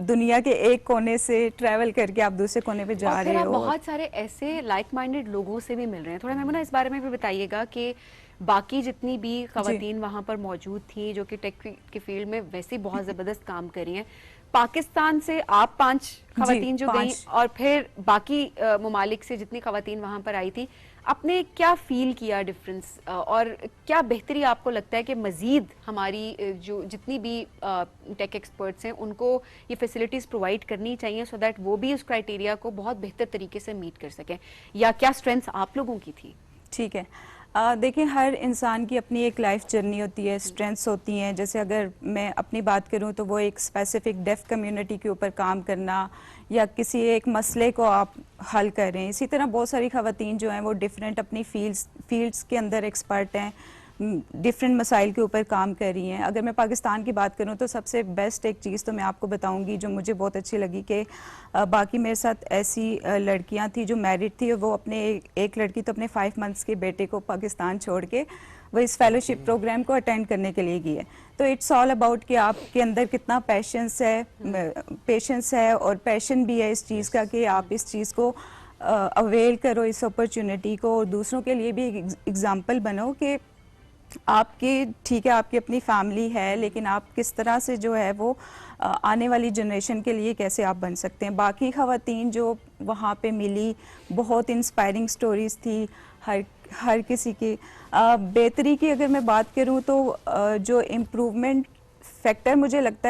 दुनिया के एक कोने से ट्रैवल करके आप दूसरे कोने पे जा रहे हो। बहुत सारे ऐसे लाइक माइंडेड लोगों से भी मिल रहे हैं। थोड़ा मैमुना इस बारे में भी बताइएगा कि बाकी जितनी भी खवातीन वहाँ पर मौजूद थी जो कि टेक की फील्ड में वैसे बहुत ज़बरदस्त काम कर रही हैं, पाकिस्तान से आप 5 खवातीन जो गई और फिर बाकी ममालिक से जितनी खवातीन वहाँ पर आई थी, आपने क्या फील किया डिफरेंस, और क्या बेहतरी आपको लगता है कि मज़ीद हमारी जो जितनी भी टेक एक्सपर्ट्स हैं उनको ये फैसिलिटीज़ प्रोवाइड करनी चाहिए सो दैट वो भी उस क्राइटेरिया को बहुत बेहतर तरीके से मीट कर सकें, या क्या स्ट्रेंथ्स आप लोगों की थी? ठीक है, देखिए हर इंसान की अपनी एक लाइफ जर्नी होती है, स्ट्रेंथ्स होती हैं। जैसे अगर मैं अपनी बात करूं तो वो एक स्पेसिफिक डेफ कम्युनिटी के ऊपर काम करना या किसी एक मसले को आप हल कर रहे हैं। इसी तरह बहुत सारी खवातीन जो हैं वो डिफरेंट अपनी फील्ड्स के अंदर एक्सपर्ट हैं, डिफरेंट मसाइल के ऊपर काम कर रही हैं। अगर मैं पाकिस्तान की बात करूं तो सबसे बेस्ट एक चीज़ तो मैं आपको बताऊंगी जो मुझे बहुत अच्छी लगी कि बाकी मेरे साथ ऐसी लड़कियां थी जो मैरिड थी, और वो अपने एक लड़की तो अपने 5 मंथ्स के बेटे को पाकिस्तान छोड़ के वो इस फेलोशिप प्रोग्राम को अटेंड करने के लिए गई है। तो इट्स ऑल अबाउट कि आपके अंदर कितना पेशेंस है और पैशन भी है इस चीज़ का कि आप इस चीज़ को अवेल करो, इस अपॉर्चुनिटी को, और दूसरों के लिए भी एग्जाम्पल बनो कि आपकी ठीक है आपकी अपनी फैमिली है, लेकिन आप किस तरह से जो है वो आने वाली जनरेशन के लिए कैसे आप बन सकते हैं। बाकी खवातीन जो वहाँ पे मिली, बहुत इंस्पायरिंग स्टोरीज थी हर किसी की। बेहतरी की अगर मैं बात करूँ तो जो इम्प्रूवमेंट फैक्टर मुझे लगता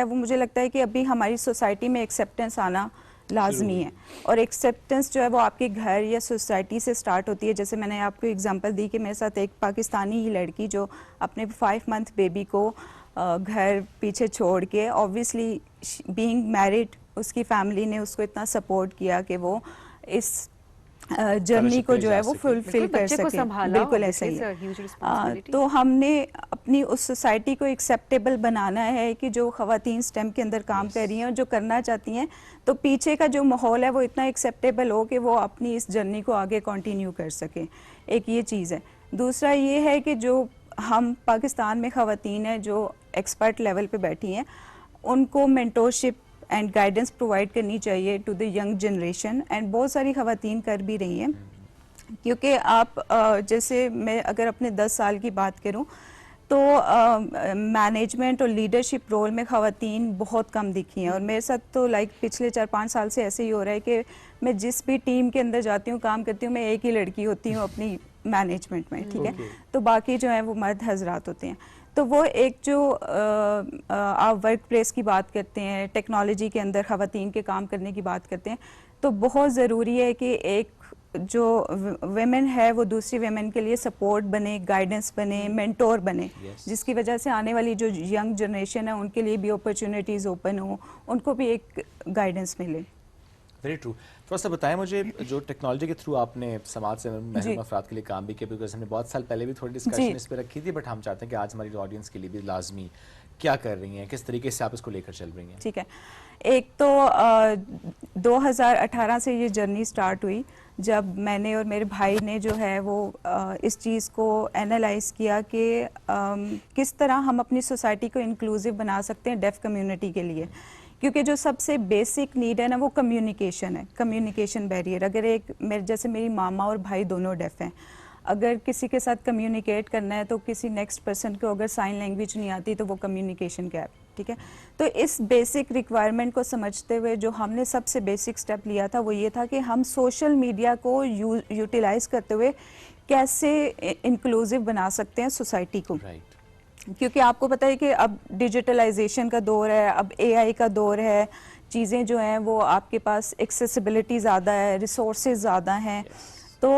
है कि अभी हमारी सोसाइटी में एक्सेप्टेंस आना लाजमी है, और एक्सेप्टेंस जो है वो आपके घर या सोसाइटी से स्टार्ट होती है। जैसे मैंने आपको एग्जांपल दी कि मेरे साथ एक पाकिस्तानी ही लड़की जो अपने 5 मंथ बेबी को घर पीछे छोड़ के, ऑब्वियसली बीइंग मैरिड, उसकी फैमिली ने उसको इतना सपोर्ट किया कि वो इस जर्नी को जो है वो फुलफिल कर सके। बिल्कुल ऐसा ही है। तो हमने अपनी उस सोसाइटी को एक्सेप्टेबल बनाना है कि जो खवातीन स्टेम के अंदर काम कर रही हैं और जो करना चाहती हैं, तो पीछे का जो माहौल है वो इतना एक्सेप्टेबल हो कि वो अपनी इस जर्नी को आगे कंटिन्यू कर सकें। एक ये चीज़ है। दूसरा ये है कि जो हम पाकिस्तान में ख़वातीन हैं जो एक्सपर्ट लेवल पे बैठी हैं, उनको मेंटोरशिप एंड गाइडेंस प्रोवाइड करनी चाहिए to the young generation, and बहुत सारी ख़वातीन कर भी रही हैं। क्योंकि आप जैसे मैं अगर अपने 10 साल की बात करूं तो मैनेजमेंट और लीडरशिप रोल में ख़वातीन बहुत कम दिखी हैं, और मेरे साथ तो पिछले 4-5 साल से ऐसे ही हो रहा है कि मैं जिस भी टीम के अंदर जाती हूँ, काम करती हूँ, मैं एक ही लड़की होती हूँ अपनी मैनेजमेंट में, ठीक है। तो बाकी जो है वो मर्द हजरात होते हैं। तो वो एक जो आप वर्क प्लेस की बात करते हैं, टेक्नोलॉजी के अंदर ख़वातीन के काम करने की बात करते हैं, तो बहुत ज़रूरी है कि एक जो वेमेन है वो दूसरी वेमेन के लिए सपोर्ट बने, गाइडेंस बने, मेंटोर बने, जिसकी वजह से आने वाली जो यंग जनरेशन है उनके लिए भी अपॉर्चुनिटीज़ ओपन हो, उनको भी एक गाइडेंस मिले। Very true. थोड़ा सा बताएं मुझे, जो टेक्नोलॉजी के थ्रू आपने समाज से महरूम अफराद के लिए काम भी किया, बिकॉज हमने बहुत साल पहले भी थोड़ी डिस्कशन इस पर रखी थी, बट हम चाहते हैं कि आज हमारी ऑडियंस के लिए भी लाजमी क्या कर रही हैं, किस तरीके से आप इसको लेकर चल रही हैं? ठीक है, एक तो 2018 से ये जर्नी स्टार्ट हुई जब मैंने और मेरे भाई ने जो है वो इस चीज़ को एनालाइज किया कि किस तरह हम अपनी सोसाइटी को इंक्लूसिव बना सकते हैं डेफ कम्युनिटी के लिए, क्योंकि जो सबसे बेसिक नीड है ना वो कम्युनिकेशन है, कम्युनिकेशन बैरियर। अगर जैसे मेरी मामा और भाई दोनों डेफ हैं, अगर किसी के साथ कम्युनिकेट करना है तो किसी नेक्स्ट पर्सन को अगर साइन लैंग्वेज नहीं आती तो वो कम्युनिकेशन गैप, ठीक है। तो इस बेसिक रिक्वायरमेंट को समझते हुए जो हमने सबसे बेसिक स्टेप लिया था वो ये था कि हम सोशल मीडिया को यूटिलाइज करते हुए कैसे इंक्लूसिव बना सकते हैं सोसाइटी को। क्योंकि आपको पता है कि अब डिजिटलाइजेशन का दौर है, अब AI का दौर है, चीज़ें जो हैं वो आपके पास एक्सेसिबिलिटी ज़्यादा है, रिसोर्सेज ज़्यादा हैं। तो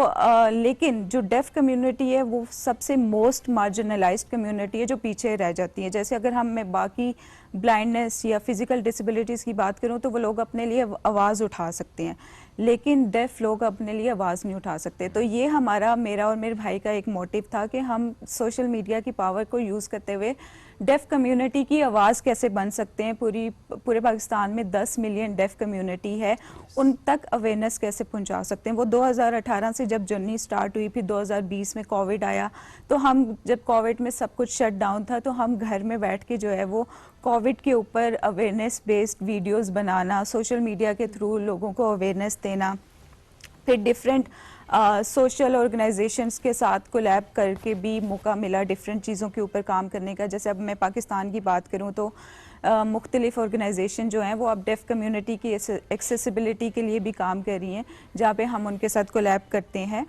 लेकिन जो डेफ कम्युनिटी है वो सबसे मोस्ट मार्जिनलाइज्ड कम्युनिटी है जो पीछे रह जाती है। जैसे अगर मैं बाकी ब्लाइंडनेस या फिजिकल डिसेबिलिटीज़ की बात करूं तो वो लोग अपने लिए आवाज़ उठा सकते हैं, लेकिन डेफ लोग अपने लिए आवाज़ नहीं उठा सकते। तो ये मेरा और मेरे भाई का एक मोटिव था कि हम सोशल मीडिया की पावर को यूज़ करते हुए डेफ कम्युनिटी की आवाज़ कैसे बन सकते हैं। पूरे पाकिस्तान में 10 मिलियन डेफ कम्युनिटी है, उन तक अवेयरनेस कैसे पहुंचा सकते हैं। वो 2018 से जब जर्नी स्टार्ट हुई, फिर 2020 में कोविड आया, तो हम जब कोविड में सब कुछ शट डाउन था तो हम घर में बैठ के जो है वो कोविड के ऊपर अवेयरनेस बेस्ड वीडियोस बनाना, सोशल मीडिया के थ्रू लोगों को अवेयरनेस देना, फिर डिफरेंट सोशल ऑर्गेनाइजेशंस के साथ कोलैब करके भी मौका मिला डिफरेंट चीज़ों के ऊपर काम करने का। जैसे अब मैं पाकिस्तान की बात करूं तो मुख्तलिफ ऑर्गेनाइजेशन जो हैं वो अब डेफ कम्युनिटी की एक्सेसिबिलिटी के लिए भी काम कर रही हैं, जहाँ पे हम उनके साथ कोलैब करते हैं।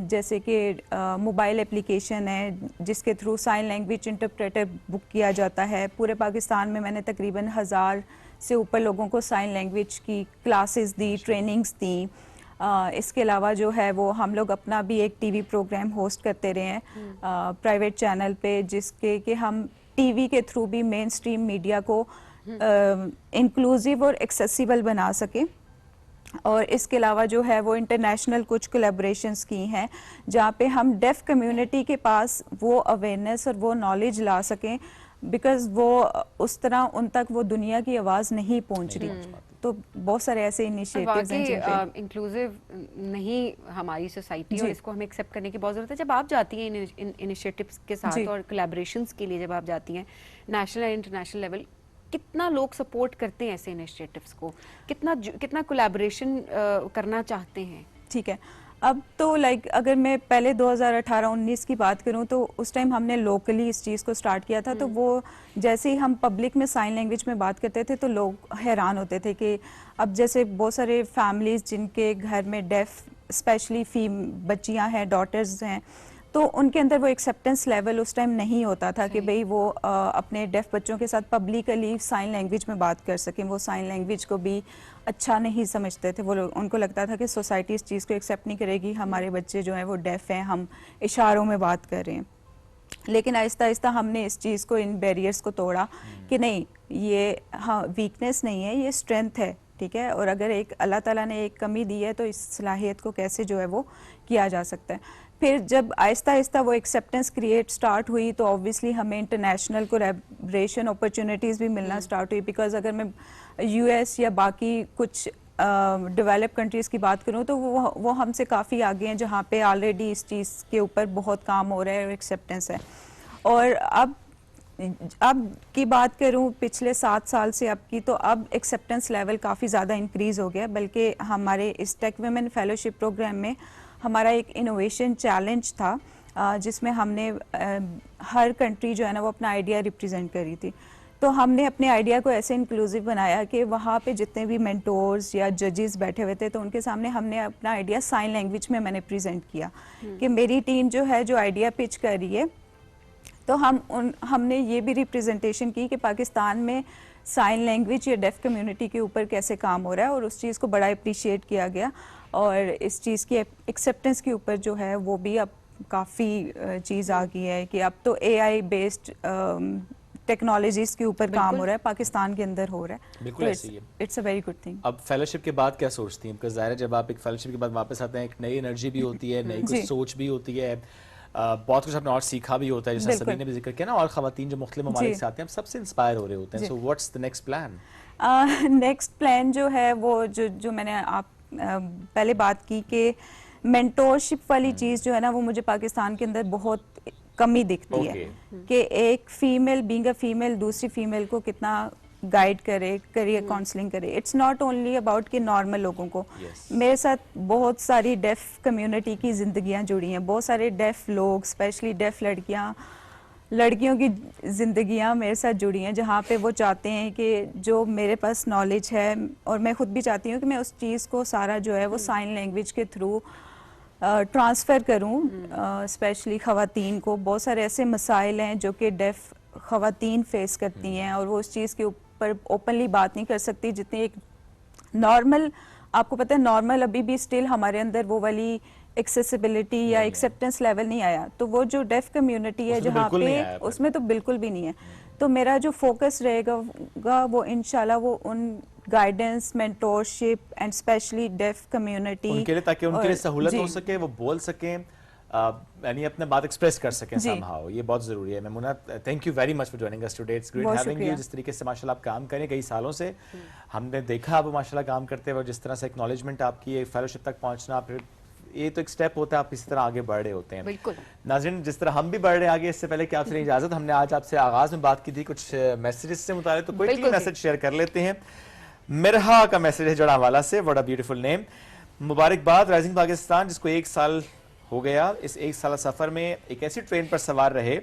जैसे कि मोबाइल एप्लीकेशन है जिसके through sign language interpreter book किया जाता है। पूरे पाकिस्तान में मैंने तकरीबन 1000 से ऊपर लोगों को साइन लैंग्वेज की क्लासेस दी, ट्रेनिंग्स दी। इसके अलावा जो है वो हम लोग अपना भी एक टीवी प्रोग्राम होस्ट करते रहे हैं प्राइवेट चैनल पे, जिसके कि हम टीवी के थ्रू भी मेन स्ट्रीम मीडिया को इंक्लूसिव और एक्सेसिबल बना सके। और इसके अलावा जो है वो इंटरनेशनल कुछ कोलैबोरेशंस की हैं जहाँ पे हम डेफ कम्युनिटी के पास वो अवेयरनेस और वो नॉलेज ला सकें, बिकॉज वो उस तरह उन तक वो दुनिया की आवाज़ नहीं पहुँच रही। तो बहुत सारे ऐसे इनिशिएटिव्स हैं इंक्लूसिव नहीं हमारी सोसाइटी, और इसको हमें एक्सेप्ट करने की बहुत ज़रूरत है। जब आप जाती हैं इन इनिशिएटिव्स के साथ और कोलैबोरेशंस के लिए जब आप जाती हैं नेशनल एंड इंटरनेशनल लेवल, कितना लोग सपोर्ट करते हैं ऐसे इनिशिएटिव्स को, कितना कोलैबोरेशन करना चाहते हैं? ठीक है, अब तो अगर मैं पहले 2018-19 की बात करूं तो उस टाइम हमने लोकली इस चीज़ को स्टार्ट किया था। तो वो जैसे ही हम पब्लिक में साइन लैंग्वेज में बात करते थे तो लोग हैरान होते थे कि अब जैसे बहुत सारे फैमिलीज़ जिनके घर में डेफ स्पेशली बच्चियां हैं, डॉटर्स हैं, तो उनके अंदर वो एक्सेप्टेंस लेवल उस टाइम नहीं होता था कि भाई वो अपने डेफ बच्चों के साथ पब्लिकली साइन लैंग्वेज में बात कर सकें। वो साइन लैंग्वेज को भी अच्छा नहीं समझते थे वो लोग, उनको लगता था कि सोसाइटी इस चीज़ को एक्सेप्ट नहीं करेगी, हमारे बच्चे जो हैं वो डेफ हैं, हम इशारों में बात कर रहे हैं। लेकिन आहिस्ता आहिस्ता हमने इस चीज़ को, इन बैरियर्स को तोड़ा कि नहीं, ये वीकनेस नहीं है, ये स्ट्रेंथ है, ठीक है। और अगर एक अल्लाह ताला ने एक कमी दी है तो इस सलाहियत को कैसे जो है वो किया जा सकता है। फिर जब आहिस्ता आहिस्ता वो एक्सेप्टेंस क्रिएट स्टार्ट हुई तो ऑब्वियसली हमें इंटरनेशनल कोलैबोरेशन अपॉर्चुनिटीज़ भी मिलना स्टार्ट हुई। बिकॉज अगर मैं US या बाकी कुछ डेवलप कंट्रीज़ की बात करूँ तो वो हमसे काफ़ी आगे हैं, जहाँ पे ऑलरेडी इस चीज़ के ऊपर बहुत काम हो रहा है और एक्सेप्टेंस है। और अब की बात करूं पिछले 7 साल से अब की, तो अब एक्सेप्टेंस लेवल काफ़ी ज़्यादा इंक्रीज़ हो गया। बल्कि हमारे इस टेक वुमेन फेलोशिप प्रोग्राम में हमारा एक इनोवेशन चैलेंज था, जिसमें हमने हर कंट्री जो है ना वो अपना आइडिया रिप्रेजेंट करी थी। तो हमने अपने आइडिया को ऐसे इंक्लूसिव बनाया कि वहाँ पे जितने भी मेंटोर्स या जजेस बैठे हुए थे तो उनके सामने हमने अपना आइडिया साइन लैंग्वेज में मैंने प्रेजेंट किया कि मेरी टीम जो है जो आइडिया पिच कर रही है, तो हमने ये भी रिप्रेजेंटेशन की कि पाकिस्तान में साइन लैंग्वेज या डेफ कम्युनिटी के ऊपर कैसे काम हो रहा है, और उस चीज़ को बड़ा अप्रिशिएट किया गया। और इस चीज़ की एक्सेप्टेंस के ऊपर जो है वो भी अब काफ़ी चीज़ आ गई है कि अब तो AI बेस्ड टेक्नोलॉजीज के ऊपर काम हो रहा है, पाकिस्तान के अंदर हो रहा है। बिल्कुल ऐसे ही है। It's a very good thing. अब फेलोशिप के बाद क्या सोचती हैं? बिकॉज़ ज़ाहिर है जब आप एक फेलोशिप के बाद वापस आते हैं एक नई एनर्जी भी होती है, नई कुछ सोच भी होती है, बहुत कुछ आपने और सीखा भी होता है, जैसा सभी ने भी जिक्र किया ना, और ख़वातीन जो मुख्तलिफ ममालिक से आते हैं सबसे इंस्पायर हो रहे होते हैं। So what's the next plan? Next plan जो है वो जो मैंने पहले बात की कि मेंटोरशिप वाली चीज़ जो है ना वो मुझे पाकिस्तान के अंदर बहुत कमी दिखती है कि एक फीमेल बीइंग अ फीमेल दूसरी फीमेल को कितना गाइड करे, करियर काउंसलिंग करे। इट्स नॉट ओनली अबाउट कि नॉर्मल लोगों को, मेरे साथ बहुत सारी डेफ कम्युनिटी की ज़िंदगियां जुड़ी हैं, बहुत सारे डेफ लोग, स्पेशली डेफ लड़कियों की ज़िंदगियां मेरे साथ जुड़ी हैं, जहाँ पे वो चाहते हैं कि जो मेरे पास नॉलेज है, और मैं खुद भी चाहती हूँ कि मैं उस चीज़ को सारा जो है वो साइन लैंग्वेज के थ्रू ट्रांसफ़र करूँ। स्पेशली ख़वातीन को बहुत सारे ऐसे मसाइल हैं जो कि डेफ ख़वातीन फेस करती हैं, और वो उस चीज़ के ऊपर ओपनली बात नहीं कर सकती जितनी एक नॉर्मल, आपको पता है नॉर्मल अभी भी स्टिल हमारे अंदर वो वाली एक्सेसिबिलिटी या एक्सेप्टेंस लेवल नहीं आया। तो वो जो डेफ कम्युनिटी है जहाँ पे, उसमें तो बिल्कुल भी नहीं है। तो मेरा जो फोकस रहेगा वो इंशाल्लाह वो उन guidance, mentorship and specially deaf community उनके लिए, ताकि उनके लिए सहूलत हो सके, वो बोल सकें, यानी अपने बात एक्सप्रेस कर सकें समहाउ। ये बहुत ज़रूरी है। Memuna, thank you very much for joining us today. It's great having you. जिस तरीके से माशाल्लाह आप काम करें कई सालों से, हमने देखा आप माशाल्लाह काम करते हुए, जिस तरह से एक्नॉलेजमेंट आपकी फेलोशिप तक पहुंचना, फिर ये तो एक स्टेप होता है, आप इसी तरह आगे बढ़ रहे होते हैं। बिल्कुल नाज़रीन, जिस तरह हम भी बढ़ रहे हैं आगे, इससे पहले कि आपसे इजाज़त, हमने आज आपसे आगाज़ में बात की थी कुछ मैसेजेस से मुताबिक, तो कोई मैसेज शेयर कर लेते हैं। मिरहा का मैसेज है जड़ावाला से, व्हाट अ ब्यूटीफुल नेम। मुबारकबाद राइजिंग पाकिस्तान, जिसको 1 साल हो गया। इस 1 साल सफ़र में एक ऐसी ट्रेन पर सवार रहे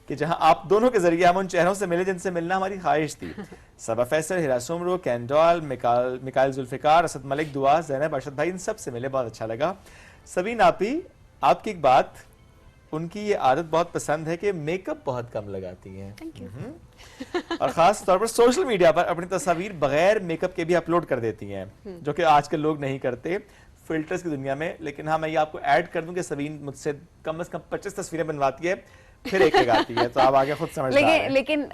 कि जहां आप दोनों के जरिए हम उन चेहरों से मिले जिनसे मिलना हमारी ख्वाहिश थी। सबा फैसल, हिरा सुमरो, कैंडॉल, मिकाइल जुल्फिकार, असद मलिक, दुआ, ज़ैनब, अरशद भाई, इन सब से मिले, बहुत अच्छा लगा। सबीन आपी, आपकी एक बात, उनकी ये आदत बहुत पसंद है कि मेकअप बहुत कम लगाती हैं। और ख़ास तौर पर सोशल मीडिया पर अपनी तस्वीर बगैर मेकअप के भी अपलोड कर देती हैं, जो कि आजकल लोग नहीं करते फिल्टर्स की दुनिया में। लेकिन हाँ, मैं ये आपको ऐड कर दूं कि सबीन मुझसे कम से कम 25 तस्वीरें बनवाती है, फिर एक लगाती है, तो आप आगे खुद समझदार हैं। लेकिन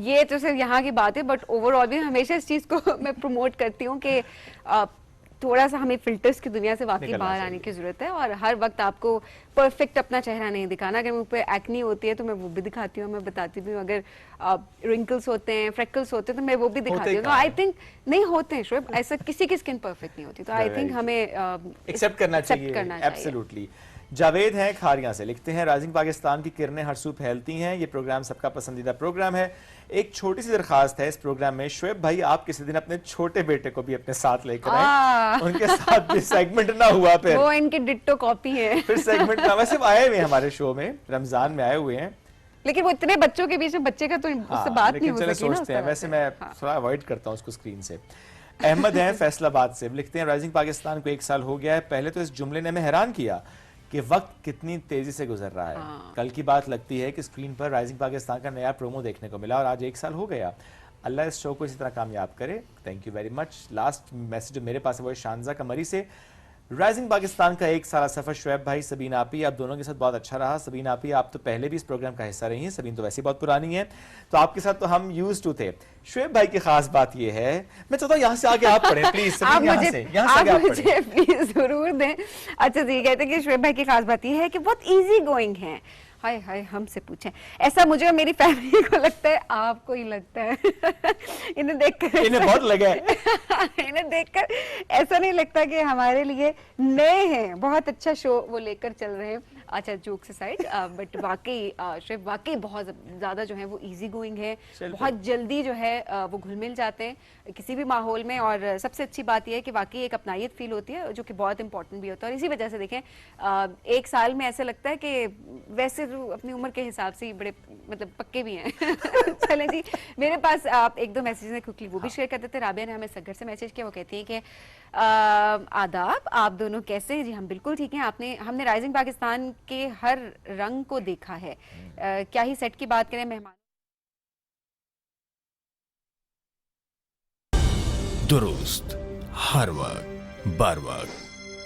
ये तो सिर्फ यहाँ की बात है, बट ओवरऑल भी हमेशा इस चीज़ को मैं प्रमोट करती हूँ कि थोड़ा सा हमें फिल्टर्स की दुनिया से वाकई बाहर आने की जरूरत है, और हर वक्त आपको परफेक्ट अपना चेहरा नहीं दिखाना। अगर मुझ पे एक्नी होती है तो मैं वो भी दिखाती हूँ, मैं बताती भी हूँ। अगर रिंकल्स होते हैं, फ्रेकल्स होते हैं, तो मैं वो भी दिखाती हूँ। तो आई थिंक नहीं होते हैं शोएब, ऐसा किसी की स्किन परफेक्ट नहीं होती, तो आई थिंक हमें एक्सेप्ट करना चाहिए। एब्सोल्युटली। जावेद हैं खारियां से, लिखते हैं राइजिंग पाकिस्तान की किरणें हर सू फैलती हैं। ये प्रोग्राम सबका पसंदीदा प्रोग्राम है। एक छोटी सी दरखास्त है इस प्रोग्राम में, शोएब भाई आप किसी दिन अपने छोटे बेटे को भी अपने साथ लेकर आए, उनके साथ भी सेगमेंट ना हुआ, फिर वो इनकी डिट्टो कॉपी है, फिर सेगमेंट ना, वैसे आए हुए हमारे शो में, रमजान में आए हुए हैं, लेकिन वो इतने बच्चों के बीच में बच्चे का तो उससे बात नहीं हो सकी ना, हैं। वैसे मैं थोड़ा अवॉइड करता हूँ उसको स्क्रीन से। अहमद हैं फैसलाबाद से, लिखते हैं राइजिंग पाकिस्तान को 1 साल हो गया है। पहले तो इस जुमले ने हमें हैरान किया कि वक्त कितनी तेजी से गुजर रहा है। कल की बात लगती है कि स्क्रीन पर राइजिंग पाकिस्तान का नया प्रोमो देखने को मिला, और आज 1 साल हो गया। अल्लाह इस शो को इसी तरह कामयाब करे। Thank you very much. Last message जो मेरे पास है वो शानजा कमरी से, राइजिंग पाकिस्तान का 1 साल सफर शोएब भाई, सबीन आपी, आप दोनों के साथ बहुत अच्छा रहा। सबीन आपी, आप तो पहले भी इस प्रोग्राम का हिस्सा रही हैं, सबीन तो वैसे बहुत पुरानी है, तो आपके साथ तो हम यूज्ड टू थे। शोएब भाई की खास बात ये है, मैं चाहता हूँ यहाँ से आगे आप पढ़ें प्लीज, आप मुझे प्लीज जरूर दें। अच्छा जी, कहते हैं कि शोएब भाई की खास बात ये है कि बहुत इजी गोइंग है। हाय हाय, हमसे पूछें, ऐसा मुझे और मेरी फैमिली को लगता है, आपको ही लगता है? इन्हें देखकर इन्हें बहुत लगा है। इन्हें देखकर ऐसा नहीं लगता कि हमारे लिए नए हैं, बहुत अच्छा शो वो लेकर चल रहे हैं। अच्छा जोक्स असाइड, बट वाकई शेफ वाकई बहुत ज़्यादा जो है वो इजी गोइंग है, बहुत जल्दी जो है वो घुल मिल जाते हैं किसी भी माहौल में, और सबसे अच्छी बात यह है कि वाकई एक अपनायत फील होती है जो कि बहुत इंपॉर्टेंट भी होता है। और इसी वजह से देखें 1 साल में ऐसे लगता है कि वैसे तो अपनी उम्र के हिसाब से ही बड़े मतलब पक्के भी हैं। चलें जी, मेरे पास आप 1-2 मैसेज हैं क्विकली वो भी शेयर कर देते हैं। राबिया ने हमें सगर से मैसेज किया, वो कहती हैं कि आदाब, आप दोनों कैसे हैं? जी हम बिल्कुल ठीक हैं। हमने राइजिंग पाकिस्तान के हर रंग को देखा है, क्या ही सेट की बात करें, मेहमान दुरुस्त हर वक्त बर वक्त।